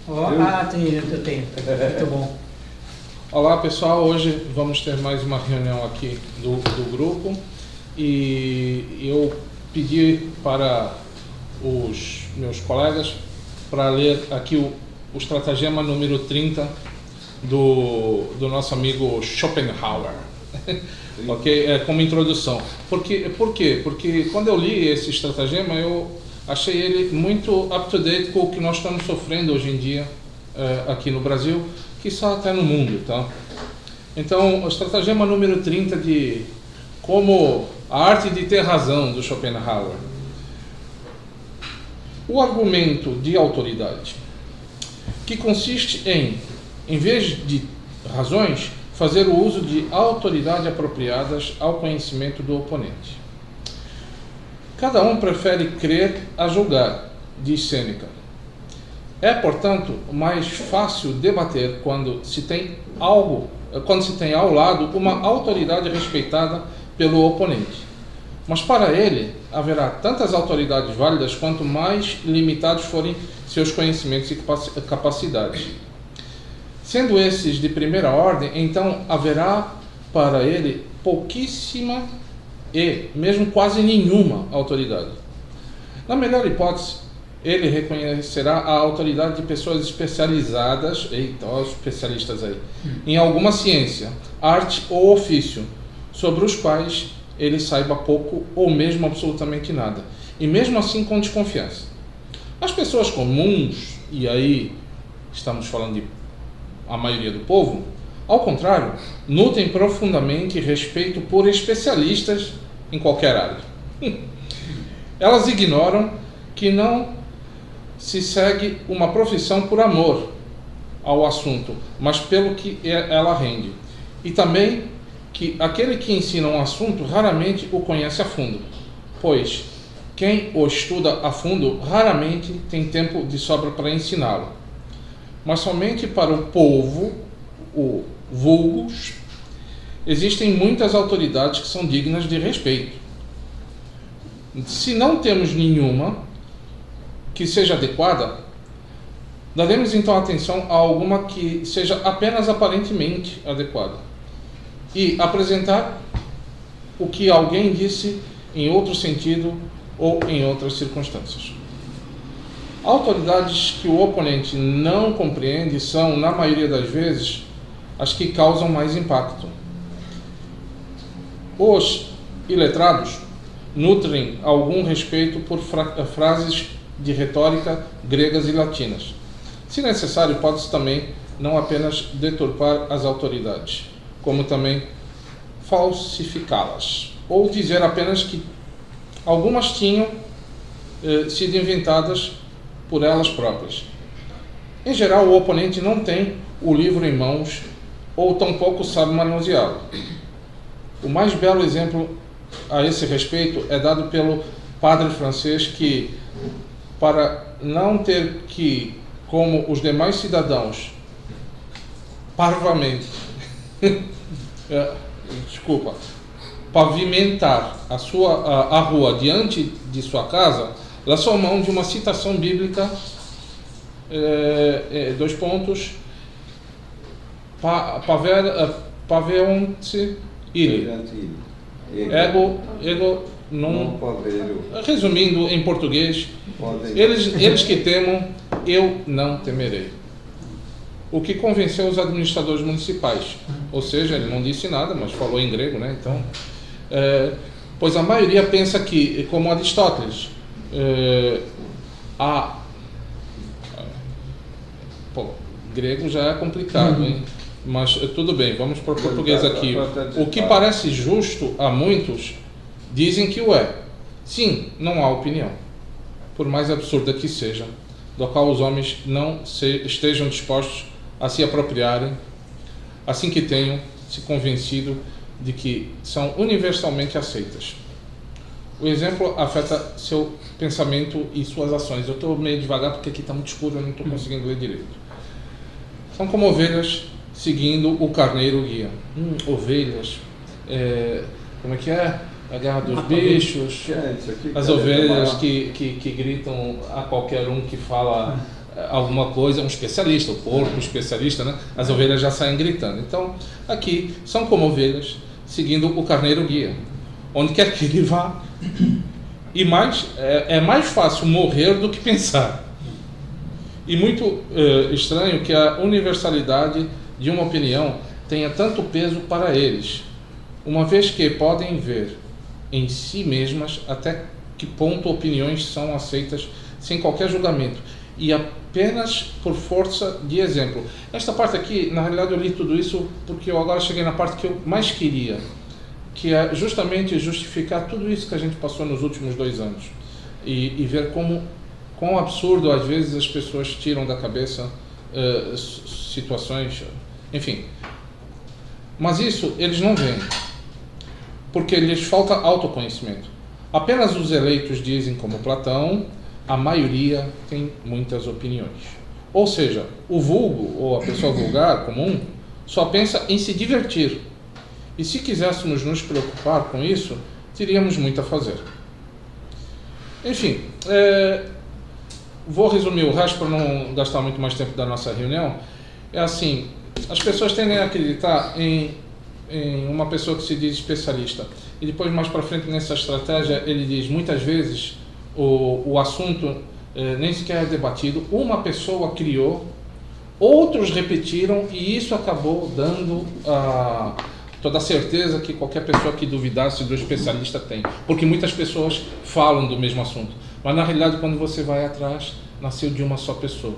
Eu tenho. Muito bom. Olá pessoal, hoje vamos ter mais uma reunião aqui do grupo e eu pedi para os meus colegas para ler aqui o estratagema número 30 do nosso amigo Schopenhauer. Ok? Como introdução. Por quê? Porque quando eu li esse estratagema eu achei ele muito up-to-date com o que nós estamos sofrendo hoje em dia aqui no Brasil, quiçá até no mundo, tá? Então, o estratagema número 30 de como a arte de ter razão, do Schopenhauer. O argumento de autoridade, que consiste em vez de razões, fazer o uso de autoridade apropriadas ao conhecimento do oponente. Cada um prefere crer a julgar, diz Sêneca. É, portanto, mais fácil debater quando se tem ao lado uma autoridade respeitada pelo oponente. Mas para ele, haverá tantas autoridades válidas quanto mais limitados forem seus conhecimentos e capacidades. Sendo esses de primeira ordem, então haverá para ele pouquíssima e mesmo quase nenhuma autoridade. Na melhor hipótese, ele reconhecerá a autoridade de pessoas especializadas, os especialistas aí, em alguma ciência, arte ou ofício, sobre os quais ele saiba pouco ou mesmo absolutamente nada, e mesmo assim com desconfiança. As pessoas comuns, e aí estamos falando de a maioria do povo, ao contrário, nutrem profundamente respeito por especialistas em qualquer área. Elas ignoram que não se segue uma profissão por amor ao assunto, mas pelo que ela rende. E também que aquele que ensina um assunto raramente o conhece a fundo, pois quem o estuda a fundo raramente tem tempo de sobra para ensiná-lo. Mas somente para o povo, o vulgos, existem muitas autoridades que são dignas de respeito. Se não temos nenhuma que seja adequada, daremos então atenção a alguma que seja apenas aparentemente adequada e apresentar o que alguém disse em outro sentido ou em outras circunstâncias. Autoridades que o oponente não compreende são, na maioria das vezes, as que causam mais impacto. Os iletrados nutrem algum respeito por frases de retórica gregas e latinas. Se necessário, pode-se também não apenas deturpar as autoridades, como também falsificá-las, ou dizer apenas que algumas tinham sido inventadas por elas próprias. Em geral, o oponente não tem o livro em mãos ou tampouco sabe manuseá-lo. O mais belo exemplo a esse respeito é dado pelo padre francês que, para não ter que, como os demais cidadãos, parvamente, pavimentar a rua diante de sua casa, lançou mão de uma citação bíblica, Paveonte ili. Ego non. Resumindo em português, eles que temam, eu não temerei. O que convenceu os administradores municipais. Ou seja, ele não disse nada, mas falou em grego, né? Então, pois a maioria pensa que, como Aristóteles, grego já é complicado, hein? Mas tudo bem, vamos para o português aqui. O que parece justo a muitos, dizem que o é. Sim, não há opinião, por mais absurda que seja, do qual os homens não estejam dispostos a se apropriarem, assim que tenham se convencido de que são universalmente aceitas. O exemplo afeta seu pensamento e suas ações. Eu estou meio devagar porque aqui está muito escuro, eu não estou conseguindo ler direito. São como ovelhas seguindo o carneiro guia. Ovelhas, como é que é? A guerra dos bichos, as ovelhas que gritam a qualquer um que fala alguma coisa, um especialista, o porco, um especialista, né? As ovelhas já saem gritando. Então, aqui são como ovelhas seguindo o carneiro guia, onde quer que ele vá. E mais, é mais fácil morrer do que pensar. E muito estranho que a universalidade de uma opinião tenha tanto peso para eles, uma vez que podem ver em si mesmas até que ponto opiniões são aceitas sem qualquer julgamento e apenas por força de exemplo. Esta parte aqui, na realidade eu li tudo isso porque eu agora cheguei na parte que eu mais queria, que é justamente justificar tudo isso que a gente passou nos últimos 2 anos e ver quão absurdo às vezes as pessoas tiram da cabeça situações, enfim. Mas isso eles não veem, porque lhes falta autoconhecimento. Apenas os eleitos dizem, como Platão, a maioria tem muitas opiniões. Ou seja, o vulgo, ou a pessoa vulgar, comum, só pensa em se divertir. E se quiséssemos nos preocupar com isso, teríamos muito a fazer. Enfim, vou resumir o resto para não gastar muito mais tempo da nossa reunião. É assim, as pessoas tendem a acreditar em uma pessoa que se diz especialista. E depois, mais para frente nessa estratégia, ele diz, muitas vezes, o assunto nem sequer é debatido. Uma pessoa criou, outros repetiram, e isso acabou dando toda a certeza que qualquer pessoa que duvidasse do especialista tem. Porque muitas pessoas falam do mesmo assunto. Mas, na realidade, quando você vai atrás, nasceu de uma só pessoa.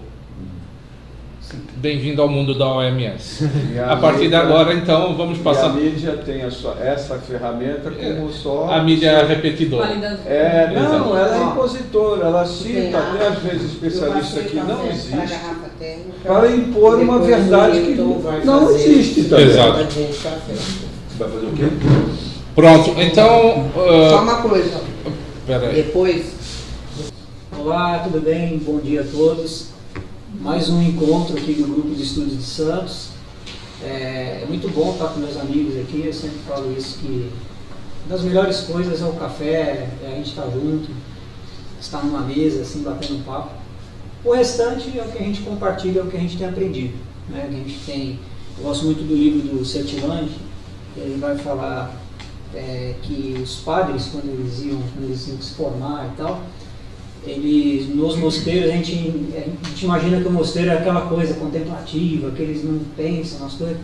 Bem-vindo ao mundo da OMS. A partir de agora, então, vamos passar... E a mídia tem essa ferramenta como só... A mídia é repetidora. Não, ela é impositora, ela cita até às vezes especialista que não existe, para impor uma verdade que não existe também. Exato. Vai fazer o quê? Pronto, então... Só uma coisa. Pera aí. Depois... Olá, tudo bem? Bom dia a todos. Mais um encontro aqui do Grupo de Estudos de Santos. É muito bom estar com meus amigos aqui, eu sempre falo isso, que uma das melhores coisas é o café, é a gente estar junto, estar numa mesa, assim, batendo papo. O restante é o que a gente compartilha, é o que a gente tem aprendido. Né? Eu gosto muito do livro do Sertilandi, ele vai falar que os padres, quando eles iam se formar e tal, nos mosteiros, a gente imagina que o mosteiro é aquela coisa contemplativa, que eles não pensam nas coisas,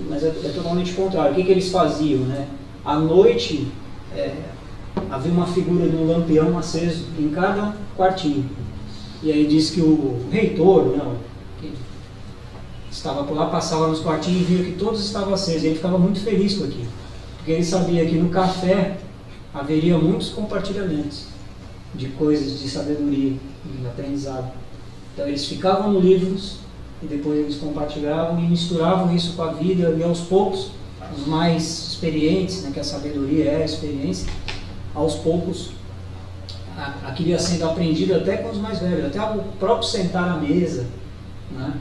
mas é totalmente o contrário. O que eles faziam? Né? À noite, havia uma figura de um lampião aceso em cada quartinho. E aí diz que o reitor, que estava por lá, passava nos quartinhos e via que todos estavam acesos. E ele ficava muito feliz com aquilo, porque ele sabia que no café haveria muitos compartilhamentos de coisas, de sabedoria e aprendizado. Então eles ficavam no livros e depois eles compartilhavam e misturavam isso com a vida, e aos poucos, os mais experientes, né, que a sabedoria é a experiência, aos poucos aquilo ia sendo aprendido até com os mais velhos, até o próprio sentar à mesa, né,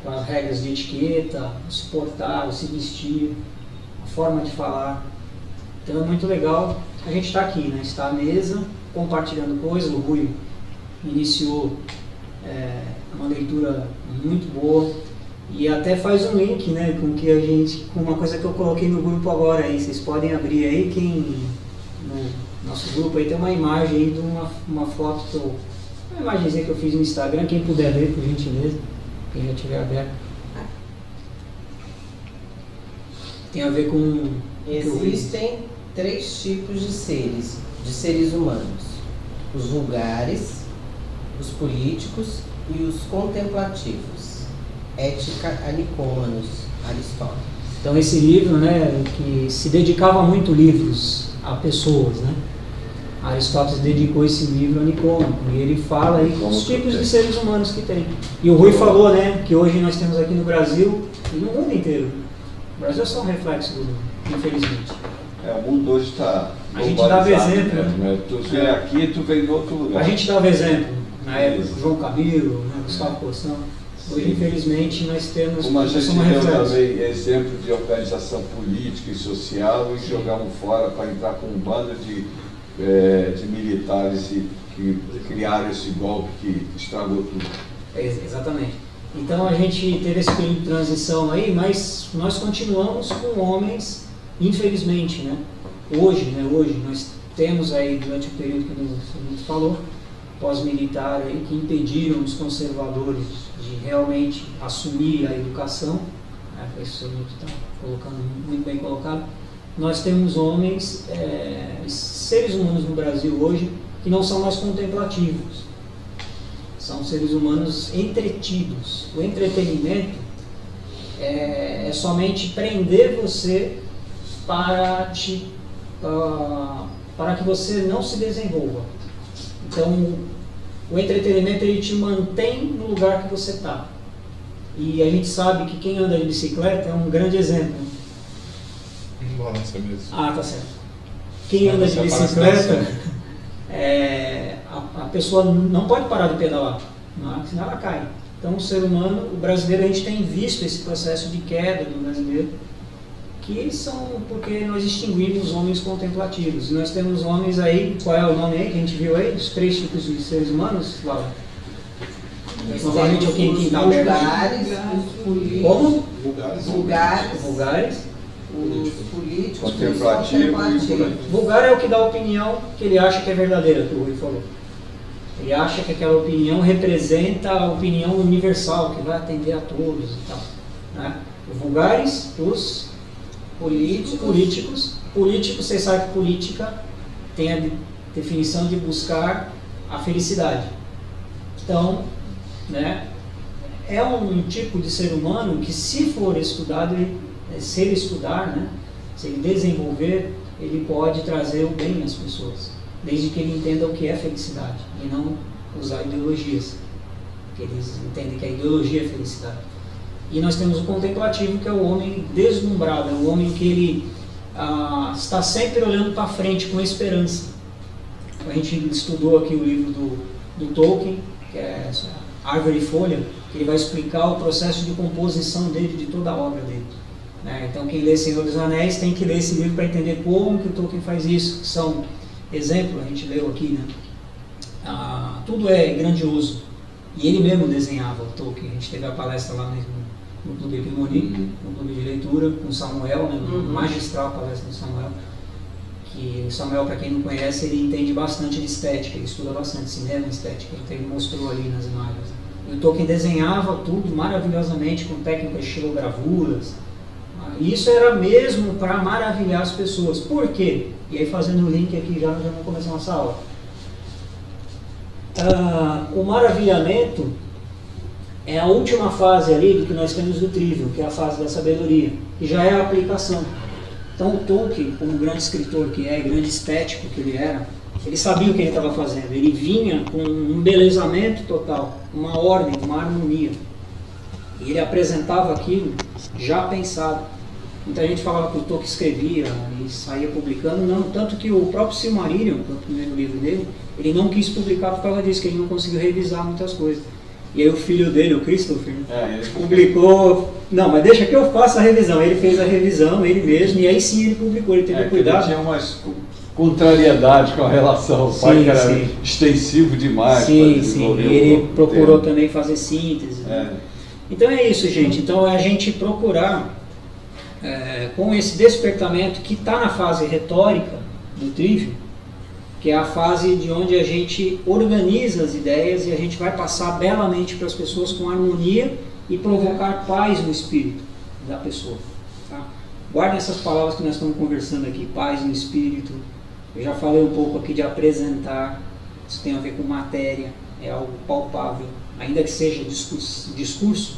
com as regras de etiqueta, o se portar, o se vestir, a forma de falar. Então é muito legal a gente estar aqui, né, estar à mesa, compartilhando coisas. O Rui iniciou uma leitura muito boa e até faz um link, né, com uma coisa que eu coloquei no grupo agora aí. Vocês podem abrir aí, no nosso grupo aí tem uma imagem aí de uma foto, uma imagenzinha que eu fiz no Instagram, quem puder ver, por gentileza, quem já tiver aberto. Tem a ver com... Existem 3 tipos de seres humanos: os vulgares, os políticos e os contemplativos. Ética a Nicômanos, Aristóteles. Então esse livro, né, que se dedicava muito livros a pessoas, né? Aristóteles dedicou esse livro a Nicômaco e ele fala aí os tipos de seres humanos que tem. E o Rui falou, né, que hoje nós temos aqui no Brasil e no mundo inteiro. O Brasil é só um reflexo do mundo, infelizmente. O mundo hoje está... A gente dava exemplo, né? Tu vem aqui, tu vem em outro lugar. A gente dava exemplo, na época, João Camilo, né, Gustavo Corsão. Hoje, infelizmente, nós temos Como a gente uma deu reflexo. também exemplo de organização política e social e jogaram fora para entrar com um bando de militares que criaram esse golpe que estragou tudo. Exatamente. Então a gente teve esse período de transição aí, mas nós continuamos com homens, infelizmente, né? Hoje nós temos aí, durante o período que a gente falou, pós-militar aí, que impediram os conservadores de realmente assumir a educação, né? Isso está colocando muito bem colocado. Nós temos homens, seres humanos no Brasil hoje, que não são mais contemplativos. São seres humanos entretidos. O entretenimento é somente prender você para que você não se desenvolva. Então, o entretenimento ele te mantém no lugar que você está. E a gente sabe que quem anda de bicicleta é um grande exemplo. Nossa, mesmo. Ah, tá certo. Quem anda de bicicleta, a pessoa não pode parar de pedalar, senão ela cai. Então, o ser humano, o brasileiro, a gente tem visto esse processo de queda do brasileiro, que são porque nós extinguimos homens contemplativos. E nós temos homens aí, qual é o nome aí que a gente viu aí? Os 3 tipos de seres humanos, Laura? Novamente, o quem está vulgares, os políticos. Como? Vulgares. Os políticos, contemplativo. Vulgar é o que dá a opinião que ele acha que é verdadeira, que o Rui falou. Ele acha que aquela opinião representa a opinião universal, que vai atender a todos e tal. Né? Os vulgares, os políticos. Políticos, vocês sabem que política tem a definição de buscar a felicidade. Então, né, é um tipo de ser humano que, se for estudado, se ele estudar, né, se ele desenvolver, ele pode trazer o bem às pessoas, desde que ele entenda o que é felicidade e não usar ideologias, porque eles entendem que a ideologia é felicidade. E nós temos o contemplativo, que é o homem deslumbrado, é o homem que ele está sempre olhando para frente com esperança. A gente estudou aqui o livro do Tolkien, que é Árvore e Folha, que ele vai explicar o processo de composição dele, de toda a obra dele. Então, quem lê Senhor dos Anéis tem que ler esse livro para entender como que o Tolkien faz isso. São exemplos, a gente leu aqui, né? Tudo é grandioso. E ele mesmo desenhava o Tolkien. A gente teve a palestra lá no Clube Epimoni, no Clube de Leitura, com o Samuel, né? Magistral palestra do Samuel. Que o Samuel, para quem não conhece, ele entende bastante de estética, ele estuda bastante cinema, estética, então ele mostrou ali nas imagens. E o Tolkien desenhava tudo maravilhosamente, com técnicas de estilogravuras. E isso era mesmo para maravilhar as pessoas. Por quê? E aí, fazendo o link aqui, já vamos começar a nossa aula. O maravilhamento é a última fase ali do que nós temos do Trivium, que é a fase da sabedoria, que já é a aplicação. Então, o Tolkien, como grande escritor que é, grande estético que ele era, ele sabia o que ele estava fazendo. Ele vinha com um embelezamento total, uma ordem, uma harmonia. E ele apresentava aquilo já pensado. Muita gente falava que o Tolkien escrevia e saía publicando, não, tanto que o próprio Silmarillion, que é o primeiro livro dele, ele não quis publicar por causa disso, que ele não conseguiu revisar muitas coisas. E aí o filho dele, o Christopher, ele publicou, não, mas deixa que eu faça a revisão. Ele fez a revisão, ele mesmo, e aí sim ele publicou, ele teve cuidado. Ele tinha umas contrariedades com a relação, o pai que era extensivo demais. Sim, ele procurou também fazer síntese. Então é isso, gente. Então é a gente procurar, com esse despertamento que está na fase retórica do Trivium, que é a fase de onde a gente organiza as ideias e a gente vai passar belamente para as pessoas com harmonia e provocar paz no espírito da pessoa. Tá? Guardem essas palavras que nós estamos conversando aqui, paz no espírito. Eu já falei um pouco aqui de apresentar, isso tem a ver com matéria, é algo palpável, ainda que seja discurso,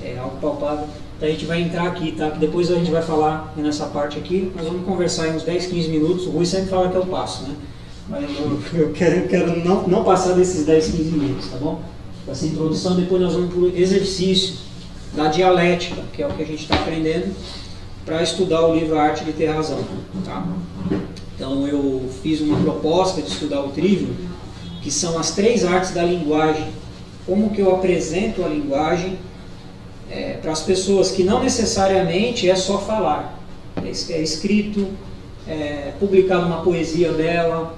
é algo palpável. Então a gente vai entrar aqui, tá? Depois a gente vai falar nessa parte aqui, nós vamos conversar em uns 10, 15 minutos, o Rui sempre fala que eu passo, né? Mas eu quero não passar desses 10, 15 minutos, tá bom? Essa introdução, depois nós vamos para o exercício da dialética, que é o que a gente está aprendendo para estudar o livro A Arte de Ter Razão, tá? Então eu fiz uma proposta de estudar o Trivium, que são as 3 artes da linguagem. Como que eu apresento a linguagem para as pessoas, que não necessariamente é só falar, é escrito, publicar uma poesia bela,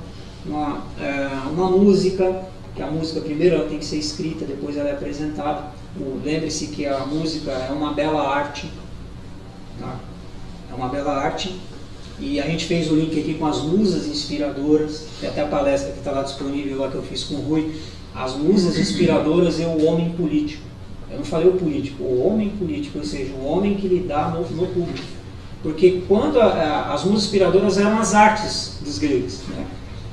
uma música, que a música primeiro ela tem que ser escrita, depois ela é apresentada. Lembre-se que a música é uma bela arte, tá? É uma bela arte, e a gente fez o link aqui com as musas inspiradoras, tem até a palestra que está lá disponível, lá que eu fiz com o Rui, as musas inspiradoras e o homem político. Eu não falei o político, o homem político, ou seja, o homem que lidar no público. Porque quando as musas inspiradoras eram as artes dos gregos, né?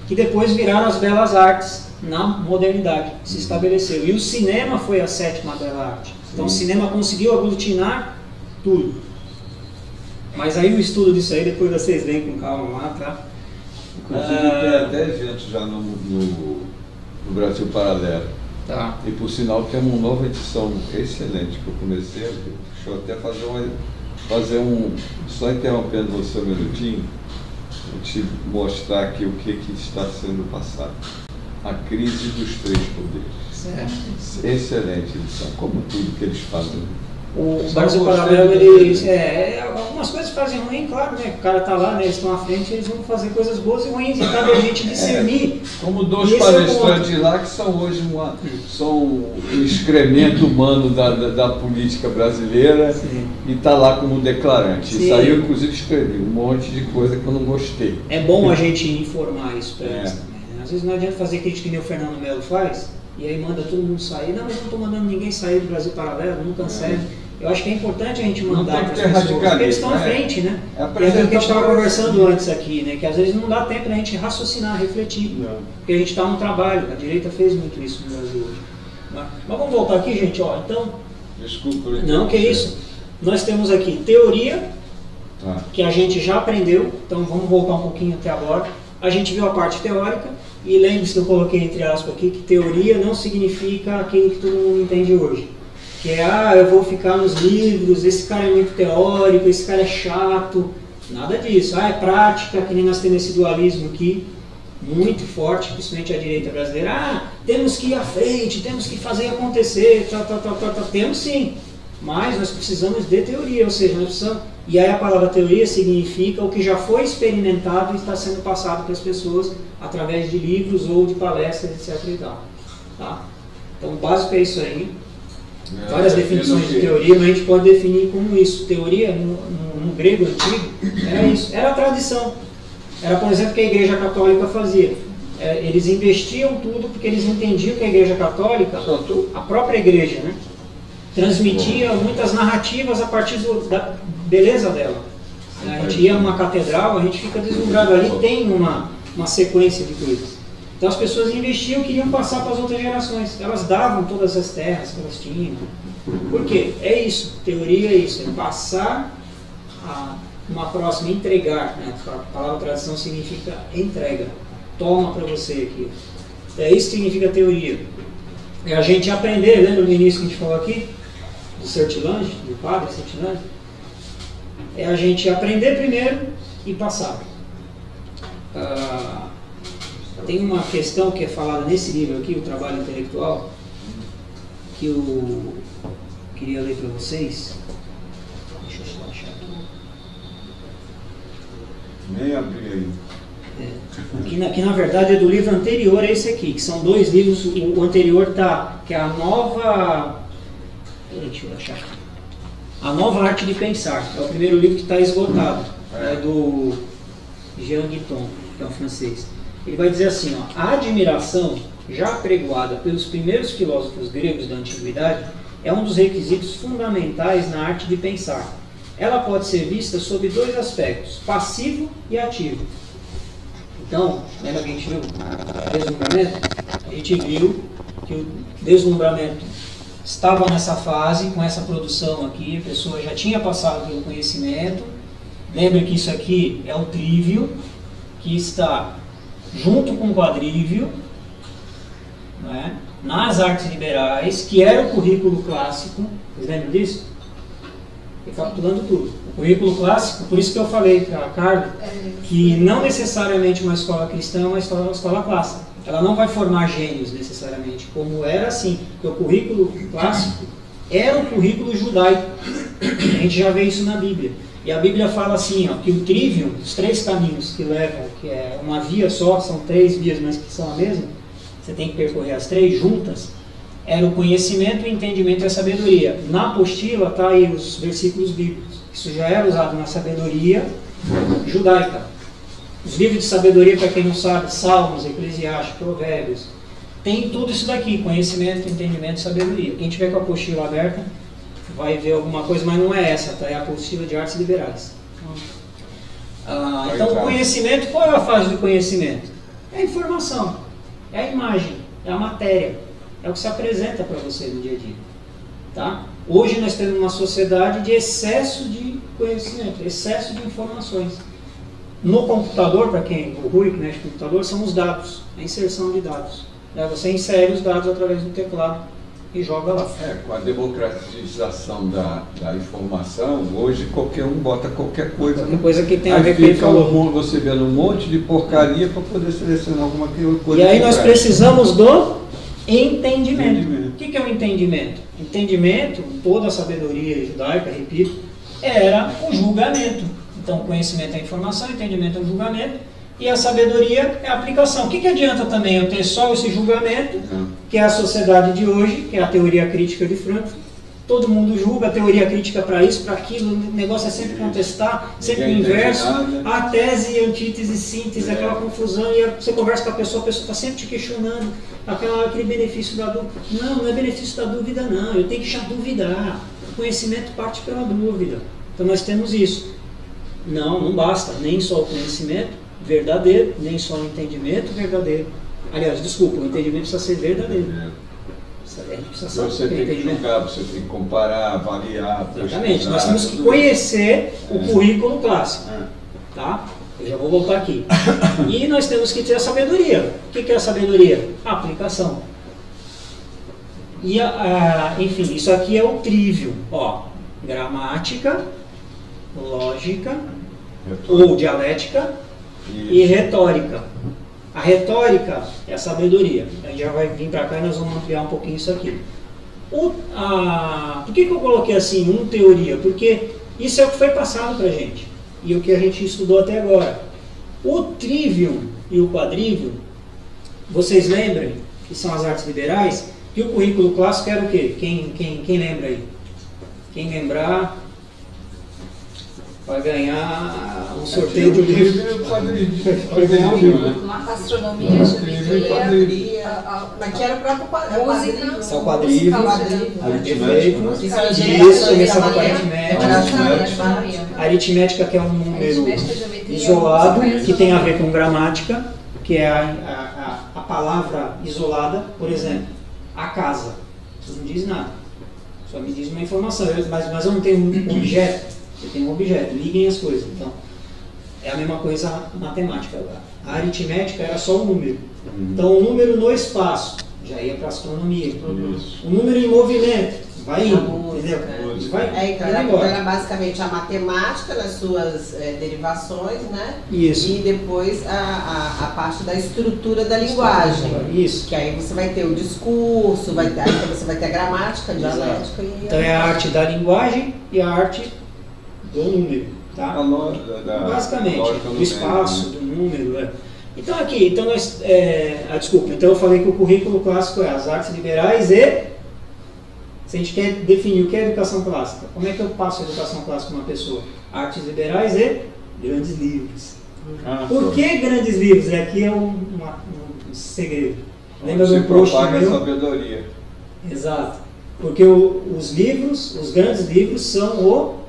Que depois viraram as belas artes na modernidade, se estabeleceu. E o cinema foi a 7ª bela arte. Então o cinema conseguiu aglutinar tudo. Mas aí o estudo disso aí, depois vocês veem com calma lá, tá? Inclusive tem até eventos já no Brasil Paralelo. Tá. E por sinal temos uma nova edição excelente que eu comecei, deixa eu até fazer só interrompendo você um minutinho, te mostrar aqui o que está sendo passado. A crise dos 3 poderes. Certo. Excelente edição, como tudo que eles fazem. O Brasil Paralelo, algumas coisas fazem ruim, claro, né? O cara tá lá, né? Eles estão à frente, eles vão fazer coisas boas e ruins, e cabe a gente discernir. Como 2 palestrantes lá que são hoje um excremento humano da política brasileira. Sim. E está lá como declarante. Sim. Isso aí eu inclusive escrevi um monte de coisa que eu não gostei. É bom a gente informar isso para eles também, né? Às vezes não adianta fazer crítica que nem o Fernando Melo faz, e aí manda todo mundo sair. Não, mas eu não estou mandando ninguém sair do Brasil Paralelo, não cancele. Eu acho que é importante a gente mandar para as pessoas, porque eles estão à frente, né? É o que a gente estava conversando antes aqui, né? Que às vezes não dá tempo da gente raciocinar, refletir. Não. Porque a gente está no trabalho, a direita fez muito isso no Brasil hoje. Mas vamos voltar aqui, gente, ó. Então. Desculpa. Não, que isso. Nós temos aqui teoria, que a gente já aprendeu, então vamos voltar um pouquinho até agora. A gente viu a parte teórica, e lembre-se que eu coloquei entre aspas aqui, que teoria não significa aquilo que todo mundo entende hoje. Que é, eu vou ficar nos livros, esse cara é muito teórico, esse cara é chato, nada disso. É prática, que nem nós temos esse dualismo aqui, muito forte, principalmente a direita brasileira. Temos que ir à frente, temos que fazer acontecer, temos sim, mas nós precisamos de teoria, ou seja, nós precisamos... E aí a palavra teoria significa o que já foi experimentado e está sendo passado para as pessoas através de livros ou de palestras, etc. e tal. Tá? Então o básico é isso aí. Várias definições de teoria, mas a gente pode definir como isso. Teoria, no grego antigo, era isso. Era a tradição. Era, por exemplo, o que a Igreja Católica fazia. Eles investiam tudo porque eles entendiam que a Igreja Católica, a própria Igreja, né, transmitia muitas narrativas a partir da beleza dela. A gente ia numa catedral, a gente fica deslumbrado. Ali tem uma sequência de coisas. Então as pessoas investiam e queriam passar para as outras gerações. Elas davam todas as terras que elas tinham. Por quê? É isso. Teoria é isso. É passar a uma próxima, entregar. Né? A palavra tradição significa entrega. Toma para você aqui. É isso que significa teoria. É a gente aprender, lembra no início que a gente falou aqui? Do Sertilange, do padre Sertilange? É a gente aprender primeiro e passar. Tem uma questão que é falada nesse livro aqui, o trabalho intelectual, que eu queria ler para vocês. Deixa eu só achar aqui. Nem abri aí. Que na verdade é do livro anterior a esse aqui, que são 2 livros. O anterior tá, que é a nova... Deixa eu achar aqui. A Nova Arte de Pensar. É o primeiro livro que está esgotado. É do Jean Guiton, que é um francês. Ele vai dizer assim, ó, a admiração já apregoada pelos primeiros filósofos gregos da antiguidade é um dos requisitos fundamentais na arte de pensar. Ela pode ser vista sob 2 aspectos, passivo e ativo. Então, lembra que a gente viu o deslumbramento? A gente viu que o deslumbramento estava nessa fase, com essa produção aqui, a pessoa já tinha passado pelo conhecimento. Lembra que isso aqui é o trívio, que está junto com o quadrívio, né, nas artes liberais, que era o currículo clássico. Vocês lembram disso? Recapitulando tudo. O currículo clássico, por isso que eu falei para a Carla, que não necessariamente uma escola cristã é uma escola clássica. Ela não vai formar gênios necessariamente, como era assim, porque o currículo clássico era o currículo judaico. A gente já vê isso na Bíblia. E a Bíblia fala assim, ó, que o trivium, os 3 caminhos que levam, que é uma via só, são 3 vias, mas que são a mesma, você tem que percorrer as 3 juntas, era o conhecimento, o entendimento e a sabedoria. Na apostila está aí os versículos bíblicos. Isso já era usado na sabedoria judaica. Os livros de sabedoria, para quem não sabe, Salmos, Eclesiastes, Provérbios, tem tudo isso daqui, conhecimento, entendimento e sabedoria. Quem tiver com a apostila aberta vai ver alguma coisa, mas não é essa, tá? É a apostila de artes liberais. Então o conhecimento, qual é a fase do conhecimento? É a informação, é a imagem, é a matéria, é o que se apresenta para você no dia a dia. Tá? Hoje nós temos uma sociedade de excesso de conhecimento, excesso de informações. No computador, para quem o Rui que mexe com computador, são os dados, a inserção de dados. Você insere os dados através do teclado e joga lá. Com a democratização da informação, hoje qualquer um bota qualquer coisa. Qualquer coisa que tem a aí ver com o que ele fica falou. você vendo um monte de porcaria para poder selecionar alguma coisa. E aí nós precisamos do entendimento. Entendimento. O que é o entendimento? Entendimento, toda a sabedoria judaica, repito, era o julgamento. Então, conhecimento é informação, entendimento é o julgamento, e a sabedoria é a aplicação. O que adianta também eu ter só esse julgamento, que é a sociedade de hoje, que é a teoria crítica de Frankfurt? Todo mundo julga, a teoria crítica para isso, para aquilo, o negócio é sempre contestar, sempre o inverso, a tese, antítese, síntese, aquela confusão, e você conversa com a pessoa está sempre te questionando, aquele benefício da dúvida. Não é benefício da dúvida não, eu tenho que já duvidar, o conhecimento parte pela dúvida. Então nós temos isso. Não basta nem só o conhecimento verdadeiro, nem só o entendimento verdadeiro. Aliás, desculpa, o entendimento precisa ser verdadeiro. Você tem que julgar, você tem que comparar, avaliar. Exatamente, nós temos que conhecer o currículo clássico. Tá? Eu já vou voltar aqui. E nós temos que ter a sabedoria. O que é a sabedoria? A aplicação. E enfim, isso aqui é o trivium. Gramática, lógica, ou dialética e retórica. A retórica é a sabedoria. A gente já vai vir para cá e nós vamos ampliar um pouquinho isso aqui. Por que eu coloquei assim, teoria? Porque isso é o que foi passado para a gente. E o que a gente estudou até agora. O trivium e o quadrivium, vocês lembram, que são as artes liberais, que o currículo clássico era o quê? Quem lembra aí? Quem lembrar vai ganhar um sorteio de livro. Vai ganhar um livro. Astronomia, geometria, Mas que era o próprio música, são quadrívios, aritmética. isso, começando com aritmética. Aritmética, que é um número isolado, que tem a ver com gramática, que é a palavra isolada. Por exemplo, a casa. Isso não diz nada. Só me diz uma informação, mas eu não tenho um objeto. Você tem um objeto, liguem as coisas. Então, é a mesma coisa matemática agora. A aritmética era só um número. Então, o número no espaço já ia para a astronomia. O número em movimento vai indo, entendeu? Então, era basicamente a matemática nas suas derivações, né? Isso. E depois a parte da estrutura da linguagem. Isso. Que aí você vai ter o discurso, aí você vai ter a gramática, a dialética. Então, é a arte da linguagem e a arte do número, tá? Basicamente, do espaço, do número. Então aqui, nós, desculpa, então eu falei que o currículo clássico é as artes liberais e, se a gente quer definir o que é educação clássica, como é que eu passo a educação clássica para uma pessoa? Artes liberais e grandes livros. Por que grandes livros? Aqui é um segredo. Lembra do Proust? Sabedoria. Exato. Porque os grandes livros são o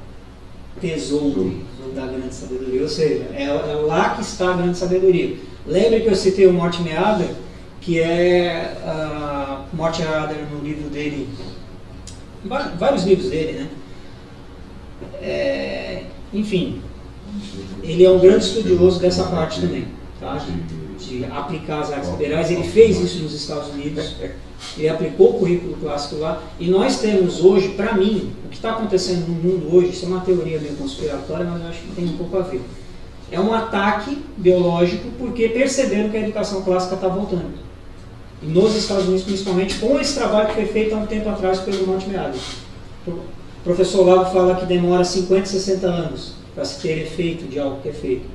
tesouro da grande sabedoria, ou seja, é lá que está a grande sabedoria. Lembre que eu citei o Mortimer Adler, que é Mortimer Adler no livro dele, vários livros dele, né? Enfim, ele é um grande estudioso dessa parte também, tá? De aplicar as artes liberais. Ele fez isso nos Estados Unidos, ele aplicou o currículo clássico lá, e nós temos hoje, para mim, o que está acontecendo no mundo hoje, isso é uma teoria meio conspiratória, mas eu acho que tem um pouco a ver. É um ataque biológico porque perceberam que a educação clássica está voltando. E nos Estados Unidos, principalmente, com esse trabalho que foi feito há um tempo atrás pelo Mortimer Adler. O professor Lago fala que demora 50, 60 anos para se ter efeito de algo que é feito.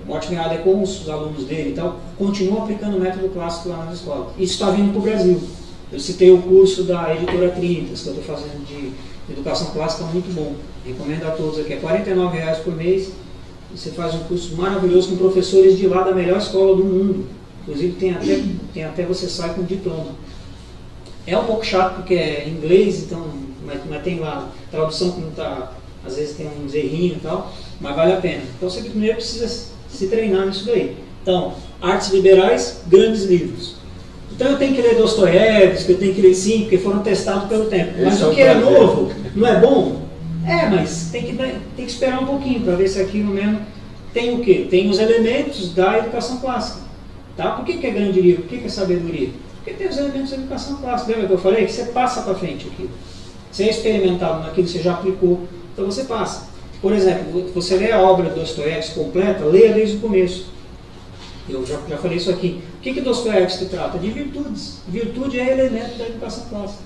o Morten Adler com os alunos dele e tal, continua aplicando o método clássico lá nas escolas. Isso está vindo para o Brasil. Eu citei o curso da Editora Trinitas, que eu estou fazendo de educação clássica, muito bom. Recomendo a todos aqui, é R$49 por mês. Você faz um curso maravilhoso com professores de lá da melhor escola do mundo. Inclusive tem até você sai com diploma. É um pouco chato porque é em inglês, então, mas tem lá tradução que não está, às vezes tem uns errinhos e tal, mas vale a pena. Então você primeiro precisa se treinar nisso daí. Então, artes liberais, grandes livros. Então eu tenho que ler Dostoiévski, eu tenho que ler sim, porque foram testados pelo tempo. Mas o que é novo não é bom? Mas tem que esperar um pouquinho para ver se aquilo mesmo tem o quê? Tem os elementos da educação clássica. Tá? Por que é grande livro? Por que é sabedoria? Porque tem os elementos da educação clássica. Lembra que eu falei? Que você passa para frente aquilo. Você é experimentado naquilo, você já aplicou, então você passa. Por exemplo, você lê a obra de Dostoiévski completa, leia desde o começo. Eu já falei isso aqui. O que Dostoiévski trata? De virtudes. Virtude é elemento da educação clássica.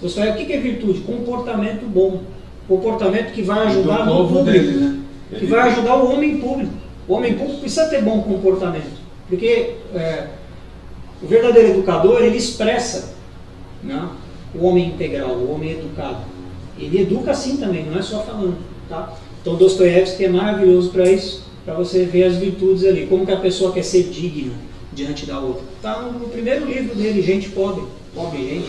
Dostoiévski, o que é virtude? Comportamento bom. Comportamento que vai ajudar no público. Dele, né? Que vai ajudar o homem público. O homem público precisa ter bom comportamento. Porque o verdadeiro educador, ele expressa, né, o homem integral, o homem educado. Ele educa assim também, não é só falando. Tá? Então Dostoiévski é maravilhoso para isso, para você ver as virtudes ali. Como que a pessoa quer ser digna diante da outra. Está no primeiro livro dele, Gente Pobre. Pobre gente,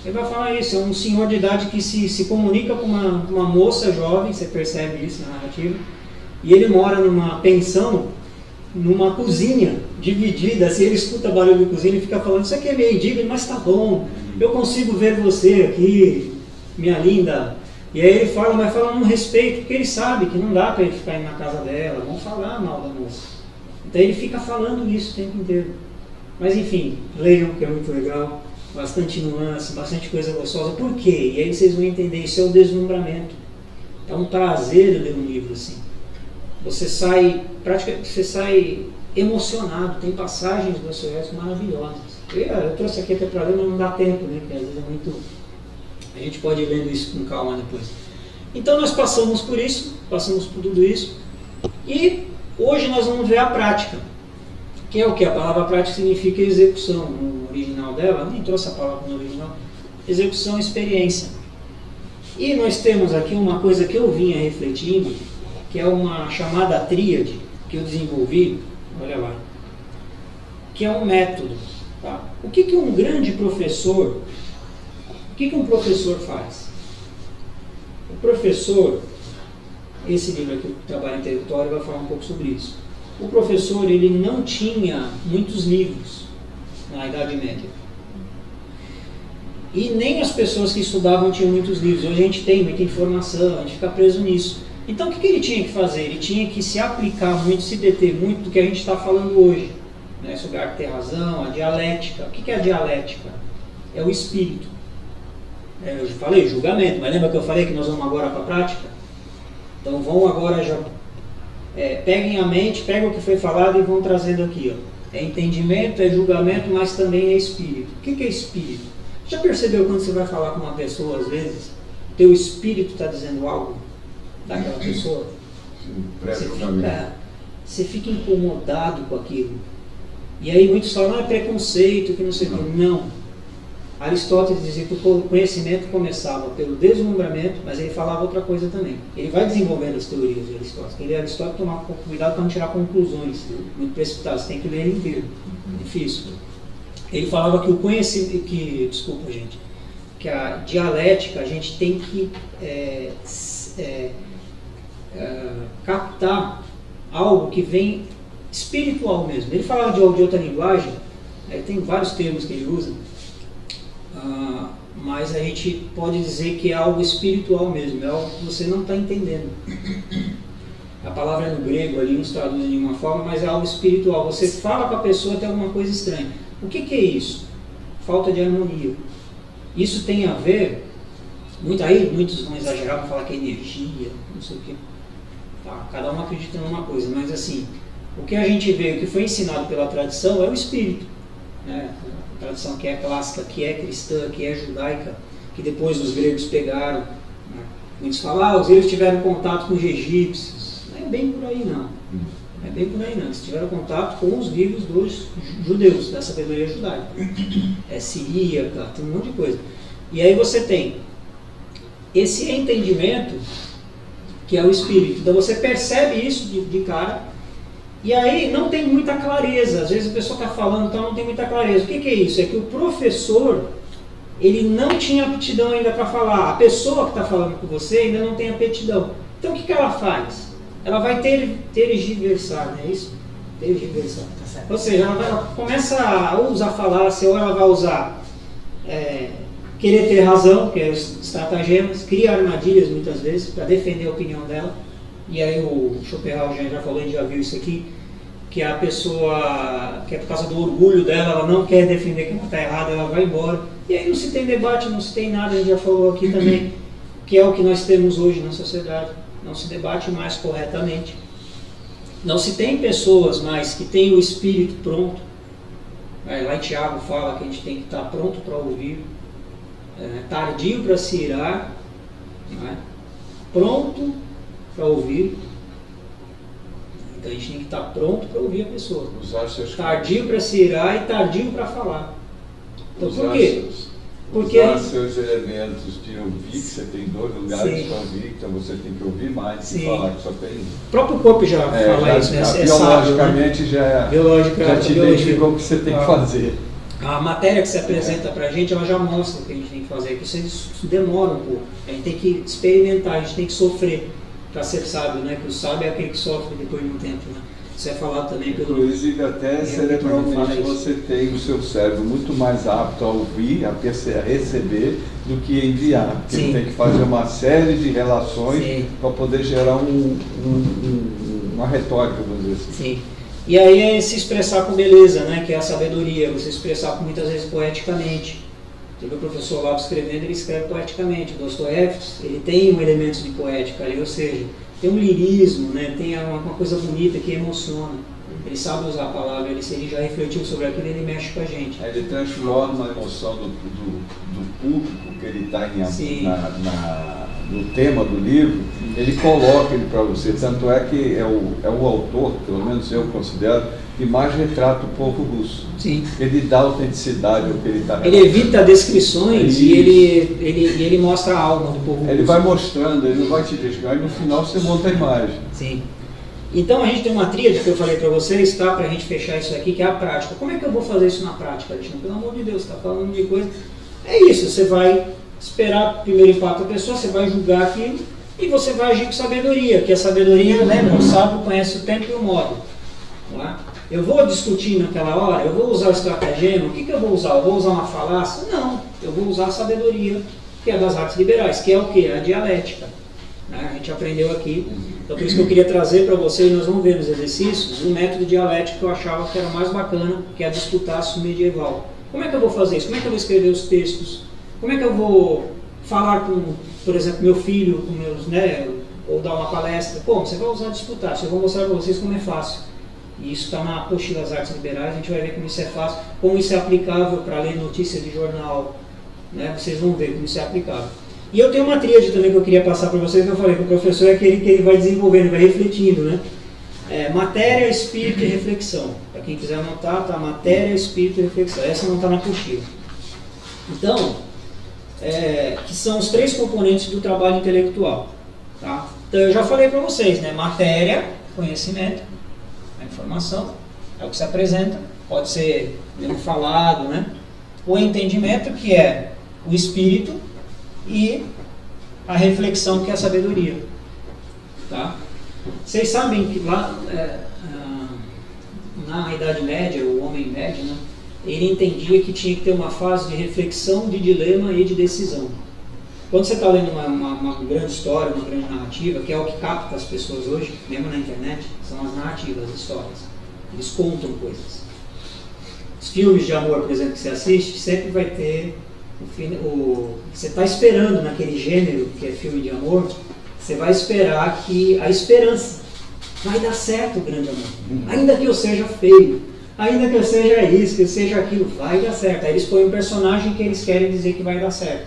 ele vai falar isso, é um senhor de idade que se comunica com uma moça jovem, você percebe isso na narrativa, e ele mora numa pensão, numa cozinha dividida, assim, ele escuta barulho de cozinha e fica falando, isso aqui é meio digno, mas tá bom, eu consigo ver você aqui, minha linda. E aí ele fala, mas fala num respeito, porque ele sabe que não dá para ele ficar indo na casa dela, vão falar mal da moça. Então ele fica falando isso o tempo inteiro. Mas enfim, leiam, que é muito legal, bastante nuance, bastante coisa gostosa. Por quê? E aí vocês vão entender, isso é o deslumbramento. É um prazer ler um livro assim. Você sai emocionado, tem passagens do Dostoiévski maravilhosas. Eu trouxe aqui até para ler, mas não dá tempo, né? Porque às vezes é muito... A gente pode ir lendo isso com calma depois. Então nós passamos por isso, passamos por tudo isso, e hoje nós vamos ver a prática. Que é o que? A palavra prática significa execução. No original dela, nem trouxe a palavra no original. Execução, experiência. E nós temos aqui uma coisa que eu vinha refletindo, que é uma chamada tríade que eu desenvolvi, olha lá, que é um método. Tá? O que um grande professor, o que um professor faz? O professor, esse livro aqui, o Trabalho Intelectual, vai falar um pouco sobre isso. O professor, ele não tinha muitos livros na Idade Média. E nem as pessoas que estudavam tinham muitos livros. Hoje a gente tem muita informação, a gente fica preso nisso. Então o que ele tinha que fazer? Ele tinha que se aplicar muito, se deter muito do que a gente está falando hoje, né, sobre a arte ter razão, a dialética. O que é a dialética? É o espírito. Eu falei julgamento, mas lembra que eu falei que nós vamos agora para a prática? Então vão agora já... peguem a mente, pegam o que foi falado e vão trazendo aqui. Ó. É entendimento, é julgamento, mas também é espírito. O que é espírito? Já percebeu quando você vai falar com uma pessoa, às vezes, teu espírito está dizendo algo daquela pessoa? Você fica incomodado com aquilo. E aí muitos falam, é preconceito, que não sei o que. Não. Aristóteles dizia que o conhecimento começava pelo deslumbramento, mas ele falava outra coisa também. Ele vai desenvolvendo as teorias de Aristóteles. Ele Aristóteles tomava um pouco cuidado para não tirar conclusões muito precipitadas. Você tem que ler ele inteiro. Difícil. Ele falava que o conhecimento, que a dialética, a gente tem que captar algo que vem espiritual mesmo. Ele falava de outra linguagem, tem vários termos que ele usa, mas a gente pode dizer que é algo espiritual mesmo, é algo que você não está entendendo. A palavra é no grego ali, nos traduz de uma forma, mas é algo espiritual. Você fala com a pessoa, tem alguma coisa estranha. O que é isso? Falta de harmonia. Isso tem a ver, muitos vão exagerar, vão falar que é energia, não sei o quê. Tá, cada um acredita numa coisa, mas assim, o que a gente vê, o que foi ensinado pela tradição é o espírito. Né? A tradição que é clássica, que é cristã, que é judaica, que depois os gregos pegaram. Né? Muitos falam, os gregos tiveram contato com os egípcios. Não é bem por aí não. É bem por aí, não. Eles tiveram contato com os livros dos judeus, da sabedoria judaica. É siríaca, tem um monte de coisa. E aí você tem esse entendimento, que é o espírito. Então você percebe isso de cara, e aí não tem muita clareza. Às vezes a pessoa está falando, então não tem muita clareza. O que é isso? É que o professor, ele não tinha aptidão ainda para falar. A pessoa que está falando com você ainda não tem aptidão. Então o que ela faz? Ela vai tergiversar, não é isso? Tergiversar. Ou seja, ela começa a usar falácia, ou ela vai usar querer ter razão, que é os estratagemas, cria armadilhas muitas vezes para defender a opinião dela. E aí o Schopenhauer já falou, a gente já viu isso aqui, que a pessoa, que é por causa do orgulho dela, ela não quer defender que ela está errada, ela vai embora. E aí não se tem debate, não se tem nada, a gente já falou aqui também, que é o que nós temos hoje na sociedade. Não se debate mais corretamente. Não se tem pessoas mais que têm o espírito pronto. Lá em Tiago fala que a gente tem que estar pronto para ouvir, tardio para se irar, pronto para ouvir. Então a gente tem que estar pronto para ouvir a pessoa. Tardio para se irar e tardio para falar. Então por quê? Porque usar seus elementos de ouvir, que você tem 2 lugares para ouvir, então você tem que ouvir mais e falar que só tem um. O próprio corpo já fala isso, né? Biologicamente já te identificou o que você tem que fazer. A matéria que se apresenta para a gente, ela já mostra o que a gente tem que fazer, que isso demora um pouco. A gente tem que experimentar, a gente tem que sofrer para ser sábio, né? Que o sábio é aquele que sofre depois de um tempo, né? Isso é falado também pelo... Inclusive até cerebralmente você tem o seu cérebro muito mais apto a ouvir, a receber, do que enviar. Porque ele tem que fazer uma série de relações para poder gerar uma retórica, vamos dizer assim. Sim. E aí é se expressar com beleza, né? Que é a sabedoria, você expressar muitas vezes poeticamente. O professor Olavo escrevendo, ele escreve poeticamente. O Dostoiévski, ele tem elementos de poética ali, ou seja, tem um lirismo, né? Tem uma coisa bonita que emociona. Ele sabe usar a palavra, ele já refletiu sobre aquilo, ele mexe com a gente. Ele transforma a emoção do público que ele está no tema do livro, ele coloca ele para você. Tanto é que é o autor, pelo menos eu considero, que mais retrata o povo russo. Sim. Ele dá autenticidade ao que ele está relatando. Ele evita descrições e ele mostra a alma do povo russo. Ele vai mostrando, ele não vai te descrever, e no final você monta a imagem. Sim. Então a gente tem uma tríade que eu falei para vocês, tá? Para a gente fechar isso aqui, que é a prática. Como é que eu vou fazer isso na prática, Alexandre? Pelo amor de Deus, você está falando de coisa. É isso, você vai esperar o primeiro impacto da pessoa, você vai julgar aquilo e você vai agir com sabedoria, que a sabedoria, lembra, o sábio conhece o tempo e o modo. Tá? Eu vou discutir naquela hora, eu vou usar o estratagema, o que eu vou usar? Eu vou usar uma falácia? Não, eu vou usar a sabedoria, que é das artes liberais, que é o quê? A dialética. Né? A gente aprendeu aqui. Então por isso que eu queria trazer para vocês, nós vamos ver nos exercícios, um método dialético que eu achava que era mais bacana, que é a disputação medieval. Como é que eu vou fazer isso? Como é que eu vou escrever os textos? Como é que eu vou falar com, por exemplo, meu filho, com meus, né, ou dar uma palestra? Como? Você vai usar disputar. Eu vou mostrar para vocês como é fácil. E isso está na apostila das artes liberais, a gente vai ver como isso é fácil, como isso é aplicável para ler notícias de jornal, né? Vocês vão ver como isso é aplicável. E eu tenho uma tríade também que eu queria passar para vocês, que eu falei que o professor é aquele que ele vai desenvolvendo, vai refletindo, né? Matéria, espírito e reflexão. Para quem quiser anotar, tá? Matéria, espírito e reflexão. Essa não está na apostila. Então, que são os 3 componentes do trabalho intelectual. Tá? Então eu já falei para vocês, né? Matéria, conhecimento, a informação, é o que se apresenta, pode ser mesmo falado, né? O entendimento, que é o espírito, e a reflexão, que é a sabedoria. Tá? Vocês sabem que lá na Idade Média, o homem médio, né, ele entendia que tinha que ter uma fase de reflexão, de dilema e de decisão. Quando você está lendo uma grande história, uma grande narrativa, que é o que capta as pessoas hoje, mesmo na internet, são as narrativas, as histórias. Eles contam coisas. Os filmes de amor, por exemplo, que você assiste, sempre vai ter você está esperando naquele gênero que é filme de amor, você vai esperar que a esperança vai dar certo, o grande amor. Ainda que eu seja feio, ainda que eu seja isso, que eu seja aquilo, vai dar certo. Aí eles põem um personagem que eles querem dizer que vai dar certo.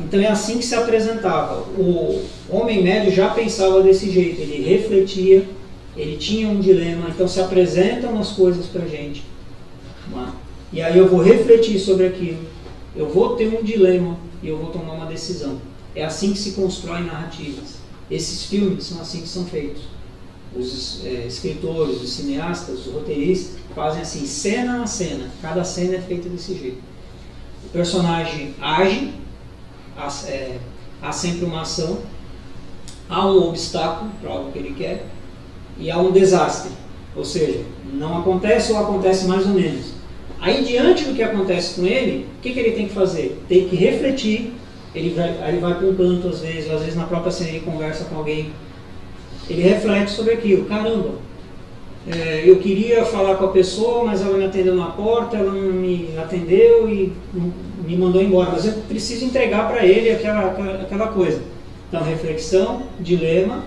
Então é assim que se apresentava. O homem médio já pensava desse jeito, ele refletia, ele tinha um dilema, então se apresentam as coisas para a gente. E aí eu vou refletir sobre aquilo, eu vou ter um dilema e eu vou tomar uma decisão. É assim que se constroem narrativas. Esses filmes são assim que são feitos. Os escritores, os cineastas, os roteiristas fazem assim, cena a cena. Cada cena é feita desse jeito. O personagem age, há sempre uma ação, há um obstáculo para algo que ele quer e há um desastre. Ou seja, não acontece ou acontece mais ou menos. Aí, diante do que acontece com ele, o que ele tem que fazer? Tem que refletir. Ele vai para um canto às vezes na própria cena ele conversa com alguém. Ele reflete sobre aquilo. Caramba, eu queria falar com a pessoa, mas ela me atendeu na porta, ela não me atendeu e me mandou embora. Mas eu preciso entregar para ele aquela coisa. Então, reflexão, dilema.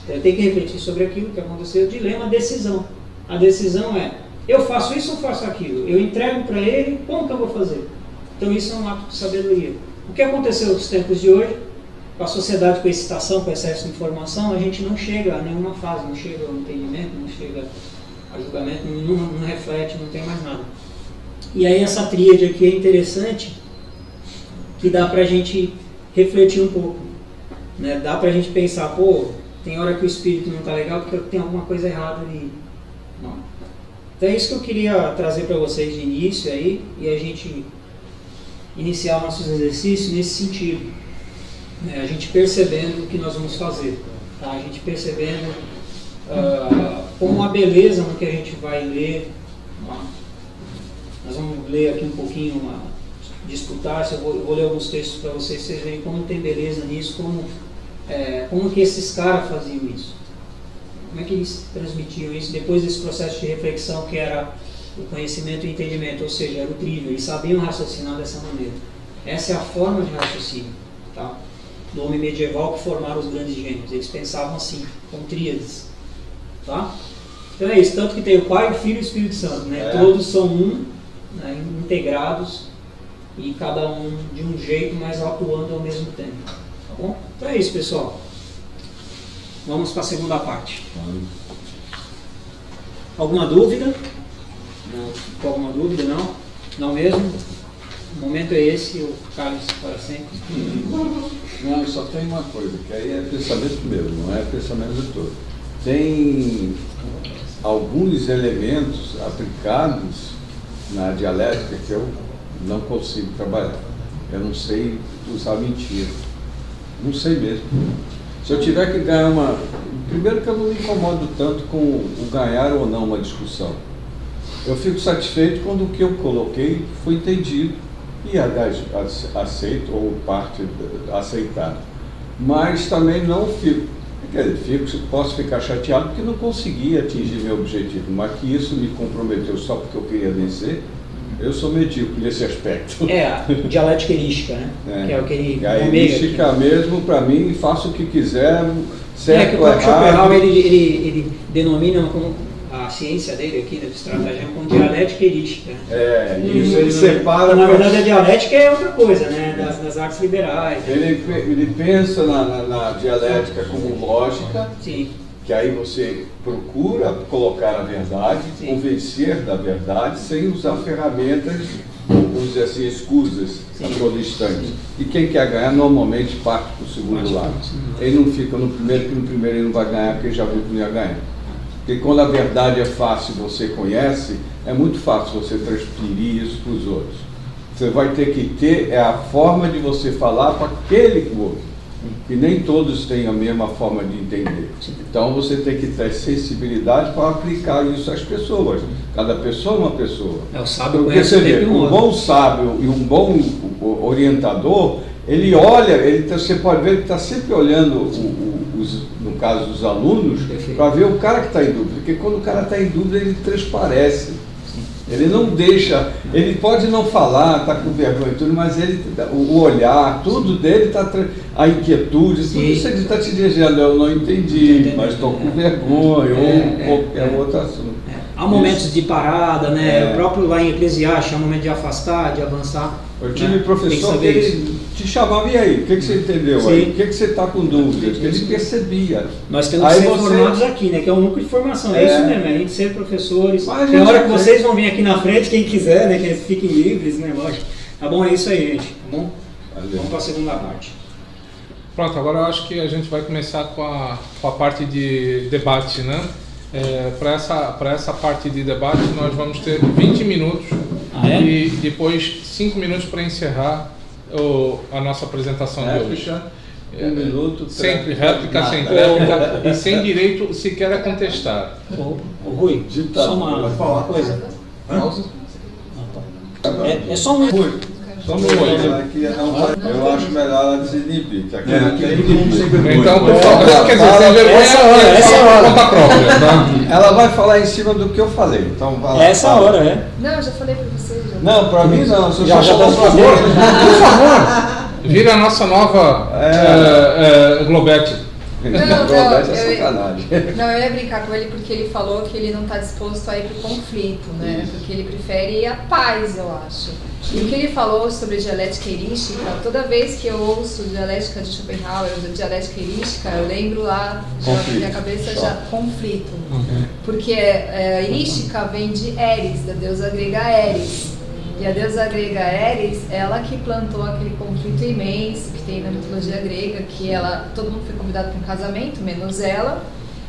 Ele tem que refletir sobre aquilo que aconteceu. Dilema, decisão. A decisão é: eu faço isso ou faço aquilo? Eu entrego para ele, como que eu vou fazer? Então isso é um ato de sabedoria. O que aconteceu nos tempos de hoje? Com a sociedade com excitação, com excesso de informação, a gente não chega a nenhuma fase, não chega ao entendimento, não chega a julgamento, não reflete, não tem mais nada. E aí essa tríade aqui é interessante, que dá para a gente refletir um pouco. Né? Dá para a gente pensar, pô, tem hora que o espírito não está legal porque tem alguma coisa errada ali. Não. Então é isso que eu queria trazer para vocês de início aí, e a gente iniciar nossos exercícios nesse sentido. Né? A gente percebendo o que nós vamos fazer. Tá? A gente percebendo como a beleza no que a gente vai ler. Tá? Nós vamos ler aqui um pouquinho, disputar, eu vou ler alguns textos para vocês verem como tem beleza nisso, como que esses caras faziam isso. Como é que eles transmitiam isso depois desse processo de reflexão que era o conhecimento e o entendimento, ou seja, era o tríade, eles sabiam raciocinar dessa maneira. Essa é a forma de raciocínio, tá? Do homem medieval que formaram os grandes gênios. Eles pensavam assim, com tríades, tá? Então é isso, tanto que tem o Pai, o Filho e o Espírito Santo, né? Todos são né, integrados, e cada um de um jeito, mas atuando ao mesmo tempo, tá bom? Então é isso, pessoal. Vamos para a segunda parte. Alguma dúvida? Não. Alguma dúvida? Não? Não mesmo? O momento é esse, o Carlos para sempre. Não, só tem uma coisa, que aí é pensamento meu, não é pensamento todo. Tem alguns elementos aplicados na dialética que eu não consigo trabalhar. Eu não sei usar mentira. Não sei mesmo. Se eu tiver que ganhar primeiro que eu não me incomodo tanto com o ganhar ou não uma discussão. Eu fico satisfeito quando o que eu coloquei foi entendido e aceito ou parte aceitada. Mas também não fico. Quer dizer, posso ficar chateado porque não consegui atingir meu objetivo, mas que isso me comprometeu só porque eu queria vencer. Eu sou medíocre nesse aspecto. É, a dialética erística, né? Que é o que ele a erística mesmo, para mim, faço o que quiser, certo que ou errado. Schopenhauer, ele denomina como a ciência dele aqui, da estratégia, como dialética erística. Isso ele separa. Na verdade, a dialética é outra coisa, né? Das artes liberais. Ele pensa na dialética como lógica. Sim. Que aí você procura colocar a verdade, sim, convencer da verdade, sem usar ferramentas, vamos dizer assim, escusas distantes. E quem quer ganhar normalmente parte para o segundo lado. Ele não fica no primeiro, porque no primeiro ele não vai ganhar, porque ele já viu que não ia ganhar. Porque quando a verdade é fácil e você conhece, é muito fácil você transferir isso para os outros. Você vai ter que ter a forma de você falar para aquele outro. E nem todos têm a mesma forma de entender. Então você tem que ter sensibilidade para aplicar isso às pessoas. Cada pessoa é uma pessoa. O sábio porque você vê, um bom sábio e um bom orientador, ele olha, você pode ver que está sempre olhando, no caso dos alunos, para ver o cara que está em dúvida. Porque quando o cara está em dúvida, ele transparece. Ele não deixa, ele pode não falar, está com vergonha e tudo, mas o olhar, tudo dele está, a inquietude, tudo isso ele está te dizendo, eu não entendi, mas estou com vergonha, ou qualquer outro assunto. Há momentos de parada, né? É. O próprio lá em Eclesiastes, há um momento de afastar, de avançar. Eu né? tive Tem que professor que saber isso. ele te chamava, e aí, o que você entendeu Sim. aí? O que você está com dúvida? Porque ele percebia. Nós temos Aí que ser você- formados aqui, né? Que é um núcleo de formação. É É. isso mesmo, é a gente ser professores. Mas a Tem gente hora que já vocês vão vir aqui na frente, quem quiser, né? Que fiquem livres, né? Lógico. Tá bom? É isso aí, gente. Tá bom? Valeu. Vamos para a segunda parte. Pronto, agora eu acho que a gente vai começar com a parte de debate, né? Para essa parte de debate nós vamos ter 20 minutos Ah, é? e depois 5 minutos para encerrar a nossa apresentação de hoje. Réplica, 1 minuto. Sempre réplica, nada. sem réplica e sem direito sequer a contestar. Ô, Rui, Ditado. só uma coisa. Pausa. É só um. Só um Oi. minuto, aqui eu acho melhor ela desinibir, que aqui não tem todo mundo sem vergonha. Então, por favor, quer dizer, sem vergonha, essa hora, essa fala por hora. conta própria, tá? Ela vai falar em cima do que eu falei, então vai lá. Essa fala. hora, é. Não, eu já falei pra você. Já. Não, pra mim não, se eu Já só tá por favor. Por favor, vira a nossa nova Globete. Não, Globete é eu- sacanagem. Não, eu ia brincar com ele porque ele falou que ele não está disposto a ir pro conflito, né? Isso. Porque ele prefere a paz, eu acho. E o que ele falou sobre dialética erística, toda vez que eu ouço dialética de Schopenhauer, dialética erística, eu lembro lá, já, Conflito. minha cabeça Só. já, conflito. Porque a erística vem de Eris, da deusa grega Eris. E a deusa grega Eris, ela que plantou aquele conflito imenso que tem na mitologia grega, que todo mundo foi convidado para um casamento, menos ela.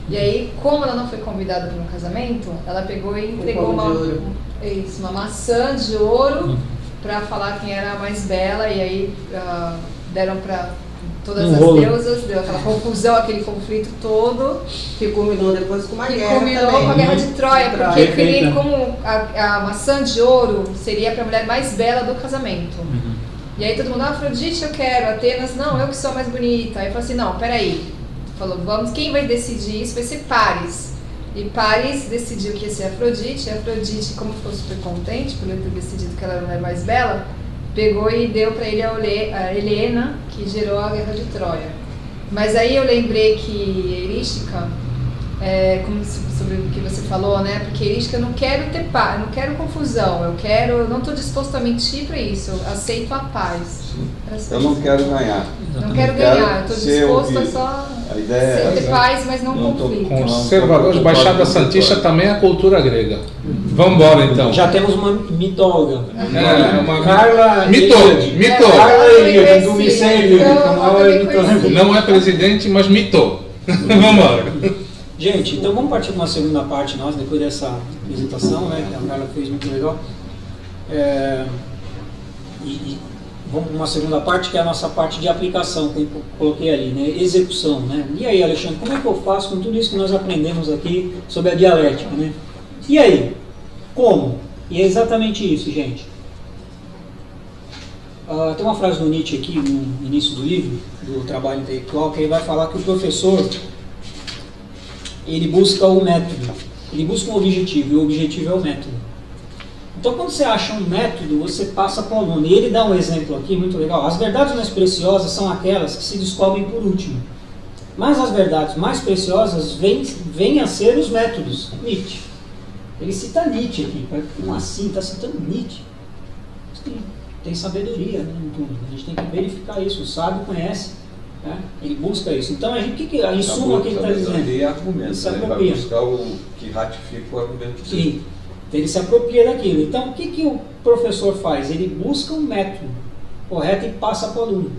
E aí, como ela não foi convidada para um casamento, ela pegou e entregou pão de ouro. uma maçã de ouro para falar quem era a mais bela. E aí deram para todas Um as rolo. deusas, deu aquela confusão, aquele conflito todo. Que culminou depois com uma Que guerra culminou também. com a Guerra de Troia, Troia. porque Perfeito. como a maçã de ouro seria para a mulher mais bela do casamento. E aí todo mundo, Afrodite eu quero, Atenas, não, eu que sou a mais bonita. Aí eu falei assim, não, peraí. Falou, vamos, quem vai decidir isso vai ser Paris. E Paris decidiu que ia ser Afrodite, e Afrodite, como ficou super contente por ele ter decidido que ela era a mulher mais bela, pegou e deu para ele a Helena, que gerou a Guerra de Troia. Mas aí eu lembrei que erística, sobre o que você falou, né? Porque erística eu não quero ter paz, eu não quero confusão, eu não estou disposto a mentir para isso, eu aceito a paz. Eu não quero ganhar. Não quero Eu quero ganhar, eu estou ser disposto a ouvido. só A ideia é ter essa. paz, mas não Não tô conflito. com- Conservadores, Baixada Santista também é cultura grega. Vamos embora então. Já temos uma mitóloga. Uma Carla Mito, Eliade. mito. Carla Eliade, do Conheci, Vicente, então, canal eu Editor. conheci. Não é presidente, mas mitou. Vamos embora. Gente, então vamos partir para uma segunda parte nós, depois dessa apresentação, né, que a Carla fez muito legal. E vamos para uma segunda parte, que é a nossa parte de aplicação, que eu coloquei ali, né, execução, né. E aí, Alexandre, como é que eu faço com tudo isso que nós aprendemos aqui sobre a dialética, né? E aí, como? E é exatamente isso, gente. Tem uma frase do Nietzsche aqui no início do livro, do trabalho intelectual, que ele vai falar que o professor ele busca o método, ele busca um objetivo, e o objetivo é o método. Então, quando você acha um método, você passa para o aluno. E ele dá um exemplo aqui muito legal. As verdades mais preciosas são aquelas que se descobrem por último. Mas as verdades mais preciosas vêm a ser os métodos. Nietzsche. Ele cita Nietzsche aqui. Como assim? Está citando Nietzsche? Tem sabedoria, né, em tudo. A gente tem que verificar isso. O sábio conhece. Né? Ele busca isso. Então, em suma, o que ele está dizendo? E argumento, Ele se né? Ele vai apropria. buscar o que ratifica o argumento dele. Sim. Então, ele se apropria daquilo. Então, o que o professor faz? Ele busca um método correto e passa para o aluno.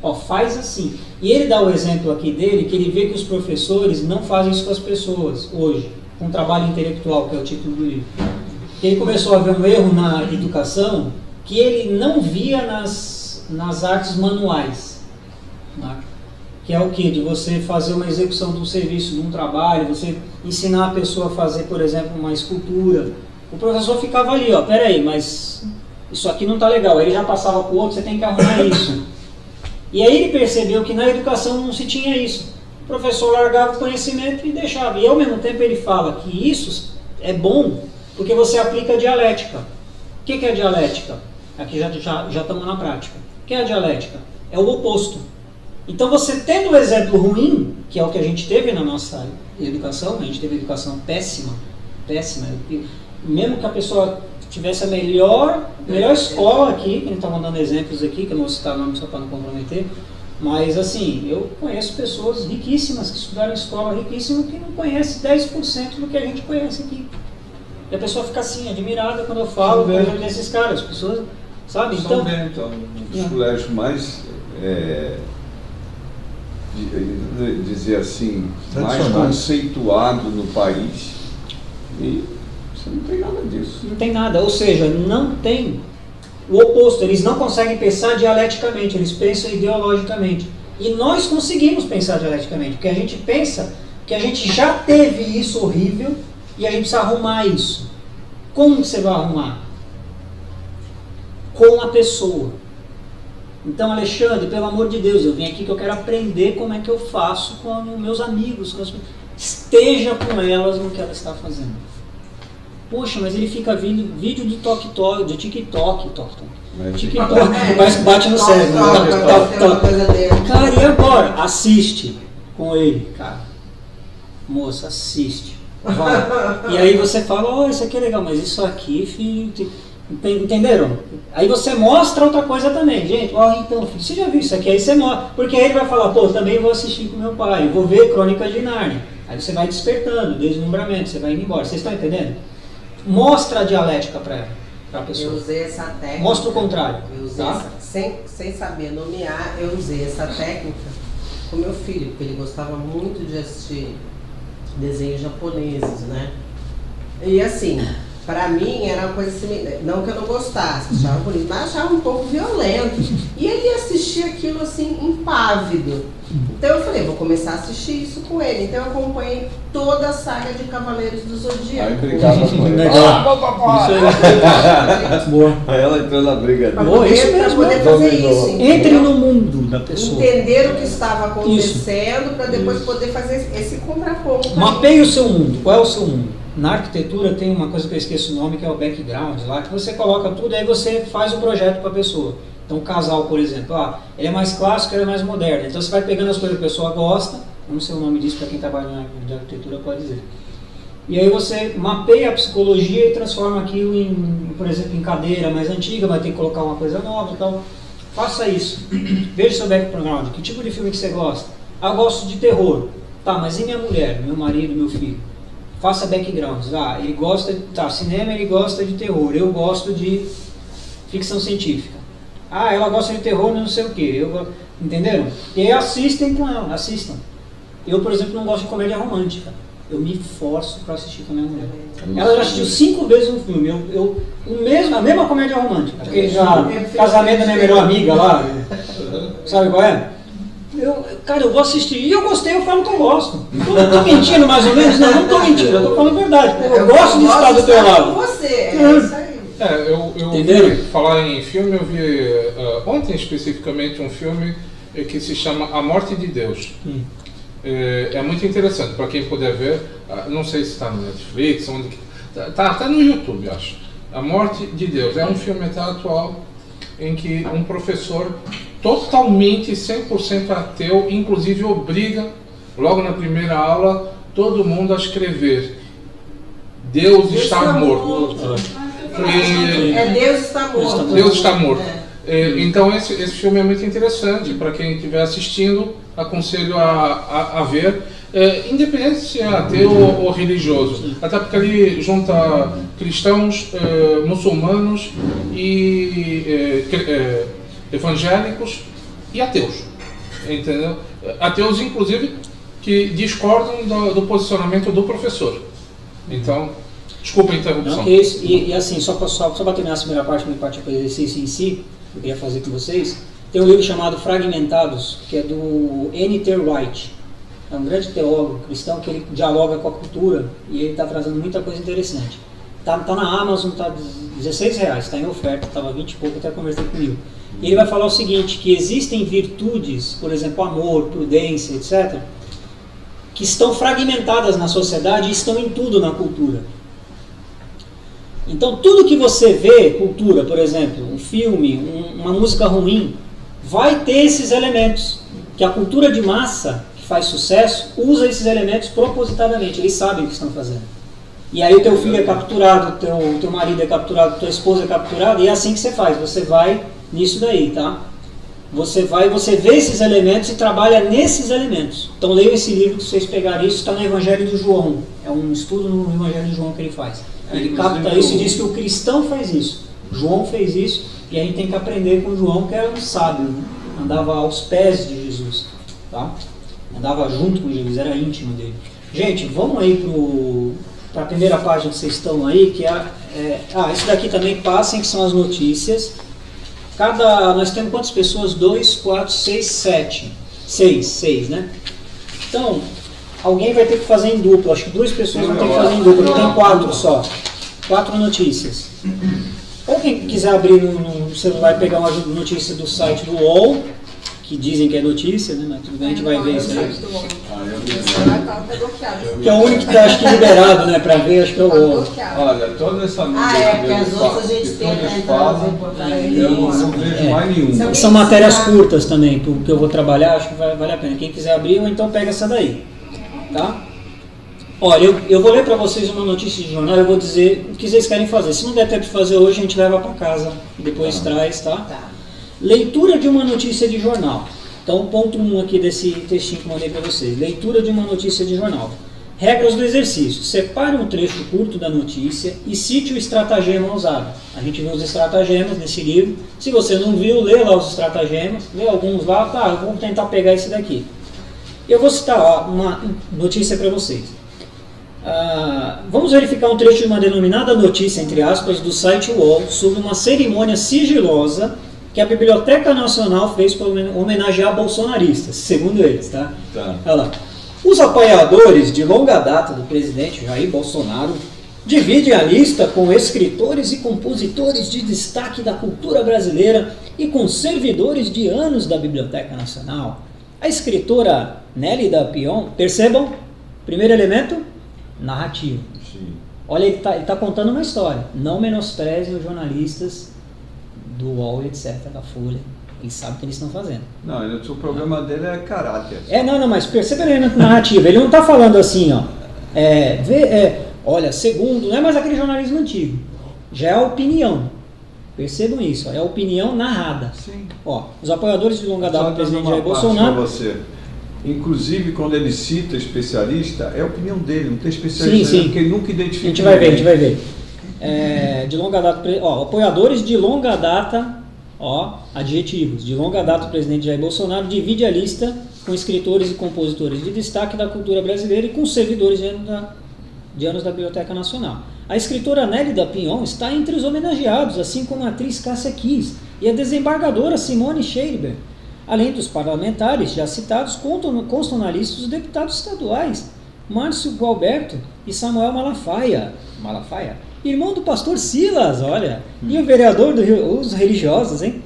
Ó, faz assim. E ele dá o exemplo aqui dele, que ele vê que os professores não fazem isso com as pessoas hoje, com o trabalho intelectual, que é o título do livro. Ele começou a ver um erro na educação que ele não via nas artes manuais. Né? Que é o que? De você fazer uma execução de um serviço, de um trabalho, você ensinar a pessoa a fazer, por exemplo, uma escultura. O professor ficava ali, ó, peraí, mas isso aqui não está legal. Aí ele já passava para o outro, você tem que arrumar isso. E aí ele percebeu que na educação não se tinha isso. O professor largava o conhecimento e deixava. E ao mesmo tempo ele fala que isso é bom porque você aplica a dialética. O que é a dialética? Aqui já estamos na prática. O que é a dialética? É o oposto. Então você tendo um exemplo ruim, que é o que a gente teve na nossa educação, a gente teve educação péssima, péssima. Mesmo que a pessoa tivesse a melhor escola aqui, a gente está mandando exemplos aqui, que eu não vou citar nome só para não comprometer, mas assim, eu conheço pessoas riquíssimas que estudaram em escola riquíssima que não conhecem 10% do que a gente conhece aqui. E a pessoa fica assim, admirada quando eu falo desses caras, as pessoas, sabe? Então, um dos colégios mais, dizer assim, mais conceituado no país, e você não tem nada disso. Não tem nada, ou seja, não tem o oposto, eles não conseguem pensar dialeticamente, eles pensam ideologicamente. E nós conseguimos pensar dialeticamente, porque a gente pensa que a gente já teve isso horrível e a gente precisa arrumar isso. Como você vai arrumar? Com a pessoa. Então, Alexandre, pelo amor de Deus, eu vim aqui que eu quero aprender como é que eu faço com meus amigos. Esteja com elas no que ela está fazendo. Poxa, mas ele fica vendo vídeo de TikTok, parece que bate no cérebro. Cara, e agora? Assiste com ele, cara. Moça, assiste. Vai. E aí você fala, isso aqui é legal, mas isso aqui, filho, entenderam? Aí você mostra outra coisa também, gente. Então, filho, você já viu isso aqui? Aí você mostra, porque aí ele vai falar, também vou assistir com meu pai, vou ver Crônicas de Nárnia. Aí você vai despertando, deslumbramento, você vai indo embora. Vocês estão entendendo? Mostra a dialética para a pessoa. Eu usei essa técnica. Mostra o contrário. Eu usei sem saber nomear, eu usei essa técnica com meu filho, porque ele gostava muito de assistir desenhos japoneses, né? E assim, pra mim era uma coisa assim, não que eu não gostasse, achava bonito, mas achava um pouco violento. E ele assistia aquilo assim, impávido. Então eu falei, vou começar a assistir isso com ele. Então eu acompanhei toda a saga de Cavaleiros do Zodíaco. Aí brigava com ele. Boa. Aí ela entrou na briga dele. Boa, isso mesmo, pra poder fazer isso. Entre no mundo da pessoa. Entender o que estava acontecendo para depois poder fazer esse contraponto. Mapeie o seu mundo. Qual é o seu mundo? Na arquitetura tem uma coisa que eu esqueço o nome, que é o background, lá que você coloca tudo e aí você faz o projeto para a pessoa. Então o casal, por exemplo, ele é mais clássico, ele é mais moderno. Então você vai pegando as coisas que a pessoa gosta, não sei o nome disso, para quem trabalha na arquitetura pode dizer. E aí você mapeia a psicologia e transforma aquilo em, por exemplo, em cadeira mais antiga, vai ter que colocar uma coisa nova e tal. Faça isso. Veja seu background. Que tipo de filme que você gosta? Eu gosto de terror. Tá, mas e minha mulher, meu marido, meu filho? Faça backgrounds. Ele gosta de cinema, ele gosta de terror. Eu gosto de ficção científica. Ela gosta de terror, não sei o quê. Entenderam? E aí assistem com ela, assistam. Eu, por exemplo, não gosto de comédia romântica. Eu me forço para assistir com a minha mulher. Ela já assistiu 5 vezes um filme. A mesma comédia romântica. Casamento da minha melhor amiga lá. Sabe qual é? Eu vou assistir. E eu gostei, eu falo que eu gosto. Eu tô mentindo mais ou menos? Não tô mentindo, eu tô falando a verdade. Eu gosto de estar do teu lado. Você, é isso aí. Eu vi falar em filme, eu vi ontem especificamente um filme que se chama A Morte de Deus. É muito interessante, para quem puder ver, não sei se está no Netflix, está no YouTube, acho. A Morte de Deus, é um filme até atual, em que um professor totalmente 100% ateu, inclusive obriga, logo na primeira aula, todo mundo a escrever Deus está morto. Deus está morto. Deus está morto. Então esse filme é muito interessante, para quem estiver assistindo, aconselho a ver, independente se é ateu ou religioso, até porque ele junta cristãos, muçulmanos e evangélicos e ateus, entendeu? Ateus, inclusive, que discordam do posicionamento do professor. Então, desculpa a interrupção. Não, e assim, só para terminar a primeira parte, para partir para o exercício em si, que eu queria fazer com vocês, tem um livro chamado Fragmentados, que é do N.T. Wright. É um grande teólogo cristão que ele dialoga com a cultura e ele está trazendo muita coisa interessante. Tá na Amazon, está R$16, está em oferta, estava 20 e pouco, até conversei comigo. E ele vai falar o seguinte, que existem virtudes, por exemplo, amor, prudência, etc., que estão fragmentadas na sociedade e estão em tudo na cultura. Então, tudo que você vê, cultura, por exemplo, um filme, uma música ruim, vai ter esses elementos. Que a cultura de massa, que faz sucesso, usa esses elementos propositadamente. Eles sabem o que estão fazendo. E aí o teu filho é capturado, o teu marido é capturado, tua esposa é capturada, e é assim que você faz, você vai nisso daí, tá? Você vê esses elementos e trabalha nesses elementos. Então leia esse livro que vocês pegaram, isso está no Evangelho de João, é um estudo no Evangelho de João que ele faz. Ele capta isso e diz que o cristão faz isso, João fez isso, e a gente tem que aprender com João, que era um sábio, né? Andava aos pés de Jesus, tá? Andava junto com Jesus, era íntimo dele. Gente, vamos aí para a primeira página que vocês estão aí, que isso daqui também passem, que são as notícias. Nós temos quantas pessoas? 2, 4, 6, 7. 6, né? Então, alguém vai ter que fazer em dupla. Acho que 2 pessoas vão ter que fazer em dupla, não tem 4 só. 4 notícias. Ou quem quiser abrir no celular e pegar uma notícia do site do UOL, que dizem que é notícia, né? Mas tudo bem, a gente vai ver isso aí. Que é o único que está, acho que, liberado, né? Para ver, acho que é o UOL. Olha, toda essa porque as outras a gente tenta entrar nas reportagens. eu não vejo mais nenhuma. São matérias curtas também, que eu vou trabalhar, acho que vale a pena. Quem quiser abrir, ou então pega essa daí. Tá? Olha, eu vou ler para vocês uma notícia de jornal, eu vou dizer o que vocês querem fazer. Se não der tempo de fazer hoje, a gente leva para casa e depois traz, tá? Leitura de uma notícia de jornal. Então, ponto 1 aqui desse textinho que eu mandei para vocês. Leitura de uma notícia de jornal. Regras do exercício. Separe um trecho curto da notícia e cite o estratagema usado. A gente viu os estratagemas nesse livro. Se você não viu, lê lá os estratagemas. Lê alguns lá. Tá, eu vou tentar pegar esse daqui. Eu vou citar uma notícia para vocês. Vamos verificar um trecho de uma denominada notícia, entre aspas, do site UOL sobre uma cerimônia sigilosa que a Biblioteca Nacional fez para homenagear bolsonaristas, segundo eles, tá? Olha lá. Os apoiadores de longa data do presidente Jair Bolsonaro dividem a lista com escritores e compositores de destaque da cultura brasileira e com servidores de anos da Biblioteca Nacional. A escritora Nélida Pion, percebam, primeiro elemento, narrativo. Sim. Olha, ele tá contando uma história. Não menospreze os jornalistas do UOL, etc., da Folha. Eles sabem o que eles estão fazendo. Não, o problema dele é caráter. Mas perceba ele na narrativa. Ele não está falando assim, ó. Olha, segundo, não é mais aquele jornalismo antigo. Já é a opinião. Percebam isso, ó, é a opinião narrada. Sim. Ó, os apoiadores de longa data do presidente Jair Para Bolsonaro. você. Inclusive, quando ele cita especialista, é a opinião dele, não tem especialista, Sim. porque ele nunca identifica. A gente vai ver. De longa data, apoiadores de longa data, adjetivos, de longa data do presidente Jair Bolsonaro, divide a lista com escritores e compositores de destaque da cultura brasileira e com servidores de anos da Biblioteca Nacional. A escritora Nélida Pion está entre os homenageados, assim como a atriz Cássia Kiss e a desembargadora Simone Scheirber. Além dos parlamentares já citados, constam na lista os deputados estaduais Márcio Gualberto e Samuel Malafaia, irmão do pastor Silas, olha, e o vereador do Rio, os religiosos, hein?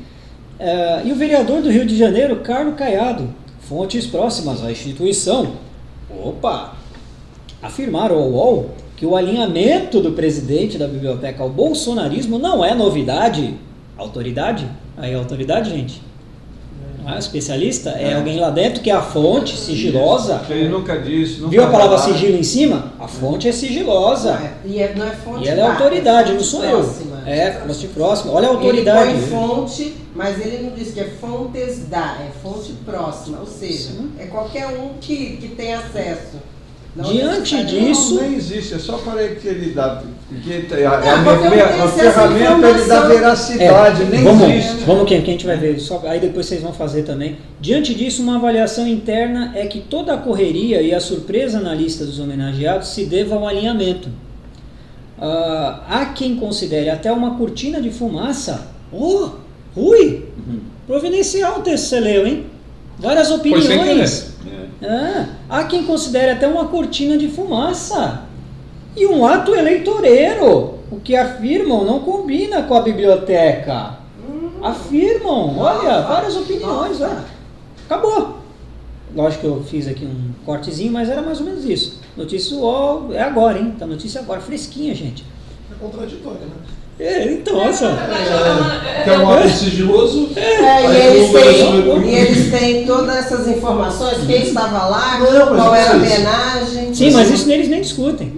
E o vereador do Rio de Janeiro, Carlos Caiado. Fontes próximas à instituição, afirmaram ao UOL que o alinhamento do presidente da biblioteca ao bolsonarismo não é novidade. Autoridade? Aí é autoridade, gente. Não é especialista? É alguém lá dentro que é a fonte sigilosa. Ele nunca disse. Viu a palavra sigilo em cima? A fonte é sigilosa. Não é fonte. E ela é autoridade, não sou eu. Próxima. Fonte próxima. Olha a autoridade. Ele põe fonte, mas ele não diz que é fontes da, é fonte próxima. Ou seja, é qualquer um que tem acesso. Diante disso... Não, nem existe, é só para que ele dá... A ferramenta ele dá veracidade, nem existe. Vamos que a gente vai ver, aí depois vocês vão fazer também. Diante disso, uma avaliação interna é que toda a correria e a surpresa na lista dos homenageados se deva ao alinhamento. Há quem considere até uma cortina de fumaça. Rui! Providencial o texto que você leu, hein? Várias opiniões. Há quem considere até uma cortina de fumaça e um ato eleitoreiro. O que afirmam não combina com a biblioteca. Afirmam, olha, várias opiniões. Acabou. Lógico que eu fiz aqui um cortezinho, mas era mais ou menos isso. Notícia UOL é agora, hein? Tá notícia agora, fresquinha, gente. É contraditório, né? Então, essa. Que é um ato sigiloso. E eles têm todas essas informações, quem estava lá, qual era a homenagem. Sim, mas isso eles nem discutem.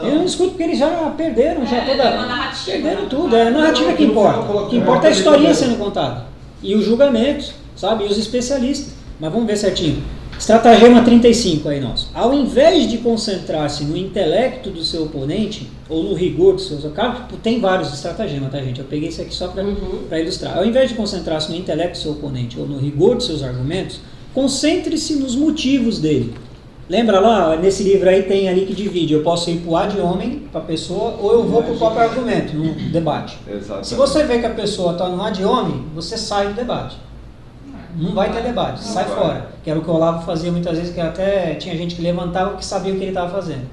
Eu não discuto porque eles já perderam, já É toda. uma narrativa. Perderam tudo, é a narrativa que importa. O que importa é a historinha sendo contada. E os julgamentos, sabe? E os especialistas. Mas vamos ver certinho. Estratagema 35 aí, nosso. Ao invés de concentrar-se no intelecto do seu oponente, ou no rigor do seu tem vários estratagemas, tá, gente? Eu peguei isso aqui só para ilustrar. Ao invés de concentrar-se no intelecto do seu oponente, ou no rigor dos seus argumentos, concentre-se nos motivos dele. Lembra lá, nesse livro aí tem ali que divide. Eu posso ir para o ad hominem, para a pessoa, ou eu vou para o próprio argumento, no debate. Exatamente. Se você vê que a pessoa está no ad hominem, você sai do debate. Não vai ter debate, sai fora. Que era o que o Olavo fazia muitas vezes, que até tinha gente que levantava que sabia o que ele estava fazendo.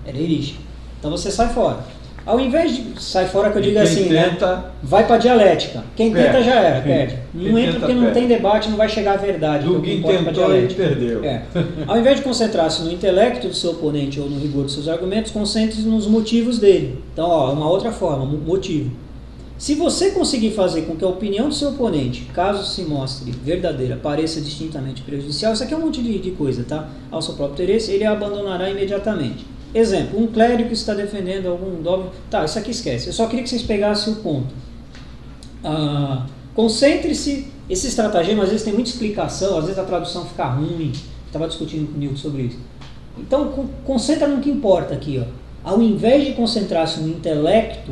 Era herístico. Então você sai fora. Ao invés de sai fora, que eu digo assim, tenta, né? Vai para dialética. Quem perde. tenta já era, perde. Não Quem entra tenta, porque não perde. tem debate, não vai chegar à verdade. Do o que que importa é pra tentou, ele dialética. perdeu. Ao invés de concentrar-se no intelecto do seu oponente ou no rigor dos seus argumentos, concentre-se nos motivos dele. Então, ó, uma outra forma, motivo. Se você conseguir fazer com que a opinião do seu oponente, caso se mostre verdadeira, pareça distintamente prejudicial, isso aqui é um monte de coisa, tá? Ao seu próprio interesse, ele a abandonará imediatamente. Exemplo, um clérigo está defendendo algum dogma. Tá, isso aqui esquece. Eu só queria que vocês pegassem o ponto. Concentre-se. Esse estratagema, às vezes, tem muita explicação, às vezes a tradução fica ruim. Estava discutindo com o Nilton sobre isso. Então, concentra no que importa aqui. Ó. Ao invés de concentrar-se no intelecto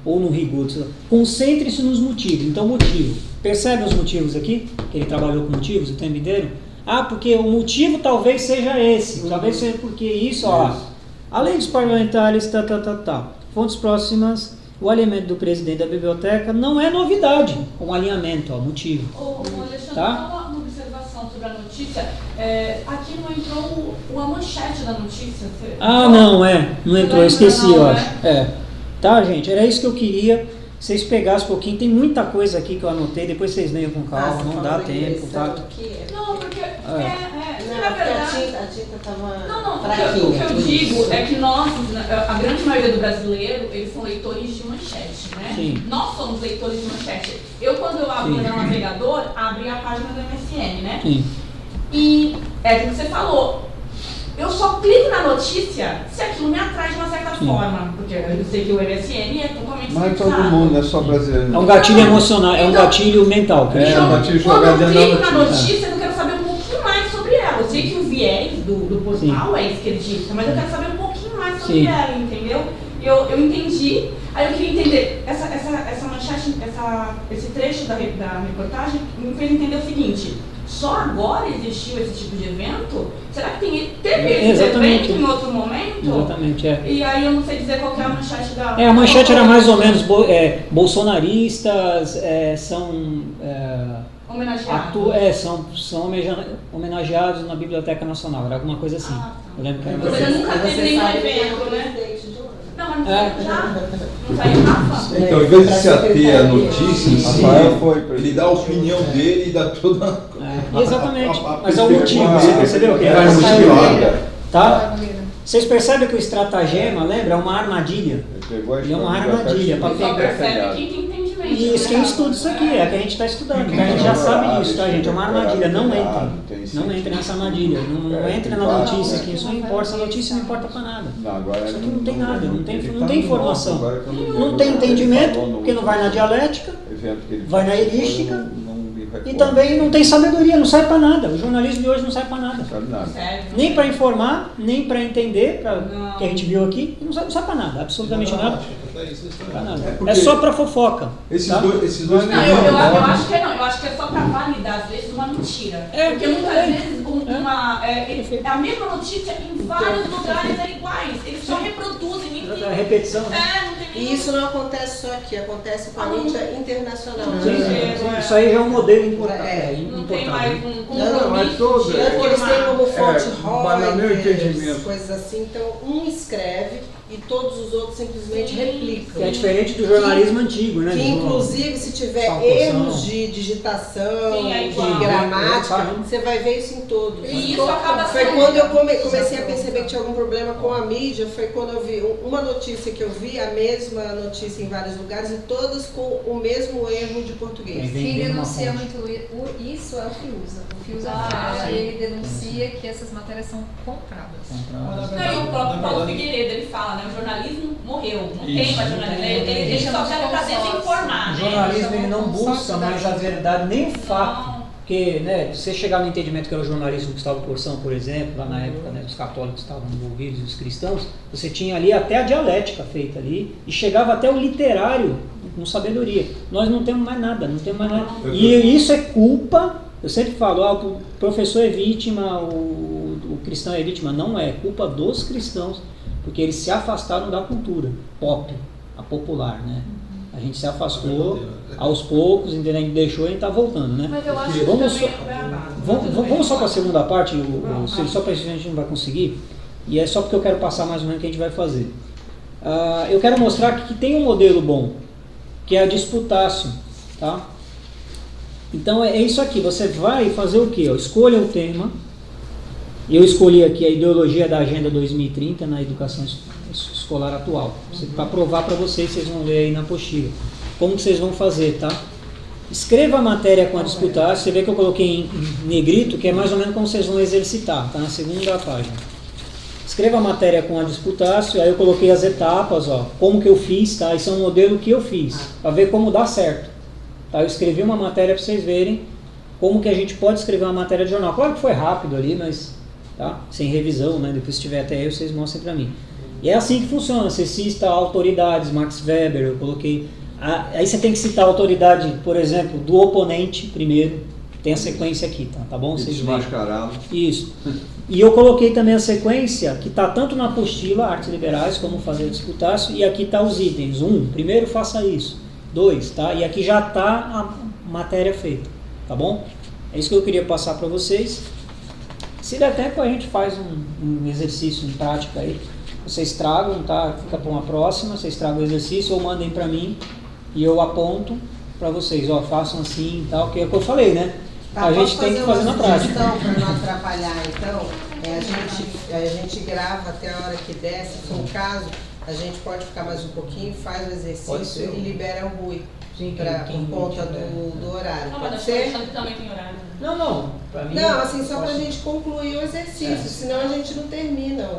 ou no rigor, concentre-se nos motivos. Então, motivo. Percebe os motivos aqui? Que ele trabalhou com motivos o tempo inteiro? Porque o motivo talvez seja esse. Talvez seja porque isso, ó. Além dos parlamentares, fontes próximas, o alinhamento do presidente da biblioteca não é novidade. Um alinhamento, ó, motivo. Alexandre, Tá? só uma observação sobre a notícia. Aqui não entrou a manchete da notícia. Não entrou, eu esqueci, Não, eu acho. Tá, gente, era isso que eu queria. Vocês pegassem um pouquinho, tem muita coisa aqui que eu anotei, depois vocês leiam com calma, não dá tempo, tá? Não, porque Não, na porque verdade... a tinta estava Não, fraquinha. o que eu digo é que nós, a grande maioria do brasileiro, eles são leitores de manchete, né? Sim. Nós somos leitores de manchete. Quando eu abro meu navegador, abri a página do MSN, né? Sim. E é o que você falou. Eu só clico na notícia se aquilo me atrai de uma certa forma. Porque eu sei que o MSN é totalmente Mas todo fixado. mundo, não é só brasileiro. É um gatilho emocional, é um gatilho mental. Que É, Então, um gatilho quando eu jogado clico na na notícia, eu quero saber um pouquinho mais sobre ela. Eu sei que o viés do portal é esquerdista, mas eu quero saber um pouquinho mais sobre ela, entendeu? Eu entendi, aí eu queria entender, essa manchete, esse trecho da reportagem me fez entender o seguinte: só agora existiu esse tipo de evento? Será que teve esse evento em outro momento? Exatamente, E aí eu não sei dizer qual que é a manchete da... a manchete era mais ou menos bolsonaristas, são... Homenageados. são homenageados na Biblioteca Nacional, era alguma coisa assim. Eu lembro que era Você nunca teve nenhum evento, né? Não, mas não saiu já? Não saiu Rafa? Então, em vez de se ater à notícia em si, Rafael ele dá a opinião dele e dá toda exatamente, mas é o perspectiva motivo, dele. você percebeu? Que É, tá? Vocês percebem que o estratagema, lembra, é uma armadilha. Ele é uma armadilha para Só pegar. percebe quem tem entendimento. Isso, quem estuda isso aqui, é que a gente está estudando, que a gente já sabe disso, tá, gente? É uma armadilha, não entre. Não entre nessa armadilha, não entre na notícia aqui, isso não importa, essa notícia não importa para nada. Isso aqui não tem nada, não tem informação. Não tem entendimento, porque não vai na dialética, vai na erística, e também não tem sabedoria, não serve para nada. O jornalismo de hoje não serve para nada. Nem para informar, nem para entender, que a gente viu aqui, não serve para nada, absolutamente nada. Pra nada. É só para fofoca. Esses tá? dois Não, eu acho que não. Eu acho que é só para validar, às vezes, uma mentira. Porque muitas vezes é a mesma notícia em vários lugares é iguais. Eles só reproduzem. É repetição. Não tem E isso não acontece só aqui, acontece com a mídia internacional. Isso aí já é um modelo importado. Não tem mais um mas compromisso. todos, de Tanto que eles têm como fonte mas no meu Reuters, entendimento. coisas assim. Então, um escreve e todos os outros simplesmente replicam. Que é diferente do jornalismo antigo, né? Que de inclusive se tiver salvação. erros de digitação, Sim, é igual. de gramática, Sim. você vai ver isso em todos. E isso acaba Foi sendo... quando eu comecei a perceber que tinha algum problema com a mídia, foi quando eu vi uma notícia que eu vi, a mesma notícia em vários lugares e todas com o mesmo erro de português. Quem denuncia muito isso é o Fiuza. O Fiuza ele denuncia que essas matérias são compradas. Não, e o próprio Paulo Figueiredo, ele fala, né? né? O jornalismo morreu, não Isso. tem mais jornalismo. Ele só serve para desinformar. O né? jornalismo ele não Consórcio busca da mais a vida. verdade, nem o fato. Não. Porque, né, você chegar no entendimento que era o jornalismo do Gustavo Corsão, por exemplo, lá na época, né, os católicos estavam envolvidos e os cristãos, você tinha ali até a dialética feita ali e chegava até o literário com sabedoria. Nós não temos mais nada, não temos mais nada. E isso é culpa, eu sempre falo, o professor é vítima, o cristão é vítima. Não é culpa dos cristãos, porque eles se afastaram da cultura pop, a popular, né? A gente se afastou aos poucos, entendeu? A gente deixou e a gente está voltando, né? Mas eu acho que Vamos também Vamos só para a segunda parte, só para a gente não vai conseguir, e é só porque eu quero passar mais ou menos o que a gente vai fazer. Eu quero mostrar que tem um modelo bom, que é a disputácio, tá? Então é isso aqui, você vai fazer o quê? Escolha o tema. Eu escolhi aqui a ideologia da Agenda 2030 na educação escolar atual. Para provar para vocês vão ler aí na apostila. Como que vocês vão fazer, tá? Escreva a matéria com a disputar. Você vê que eu coloquei em negrito, que é mais ou menos como vocês vão exercitar, tá na segunda página. Escreva a matéria com a disputácio, aí eu coloquei as etapas, ó, como que eu fiz, tá? Isso é um modelo que eu fiz, para ver como dá certo. Tá? Eu escrevi uma matéria para vocês verem como que a gente pode escrever uma matéria de jornal. Claro que foi rápido ali, mas tá? Sem revisão, né? Depois se tiver até aí, vocês mostrem para mim. E é assim que funciona, você cita autoridades, Max Weber, eu coloquei... Aí você tem que citar a autoridade, por exemplo, do oponente primeiro, tem a sequência aqui, tá bom? Vocês veem. Desmascarado. Isso. E eu coloquei também a sequência, que está tanto na apostila, Artes Liberais, como fazer disputácio, e aqui está os itens. 1, primeiro faça isso. 2, tá? E aqui já está a matéria feita, tá bom? É isso que eu queria passar para vocês. Se der tempo, a gente faz um exercício em prática aí. Vocês tragam, tá? Fica para uma próxima, vocês tragam o exercício ou mandem para mim e eu aponto para vocês, ó, façam assim e tal, que é o que eu falei, né? Tá, A gente tem que fazer na prática. Para não atrapalhar, então, a gente grava até a hora que der, se for o caso, a gente pode ficar mais um pouquinho, faz o exercício e libera o Rui. Sim, Por conta do horário. Não, Pode mas ser? acho que também tem horário. Não, pra mim... Não, assim, só pra posso- gente concluir o exercício, senão a gente não termina.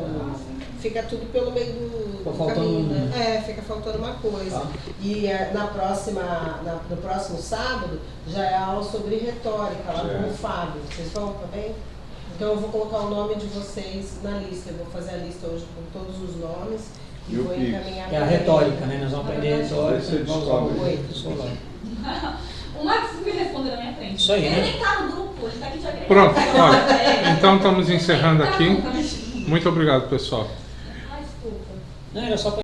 Fica tudo pelo meio Fica do faltando caminho, um, né? Fica faltando uma coisa. Tá. E no próximo sábado já é aula sobre retórica, lá com o Fábio. Vocês vão também? Então eu vou colocar o nome de vocês na lista. Eu vou fazer a lista hoje com todos os nomes e E o vou Pix? encaminhar Que é a pra retórica, né? Nós vamos aprender retórica. Você Vamos usar o descobre. celular. O Max me respondeu na minha frente. Isso aí, Ele né? nem tá no grupo, ele tá aqui de agregado. Pronto, É. olha, então estamos encerrando aqui. Tá, Muito obrigado, pessoal. Ai, desculpa. Não, era só pra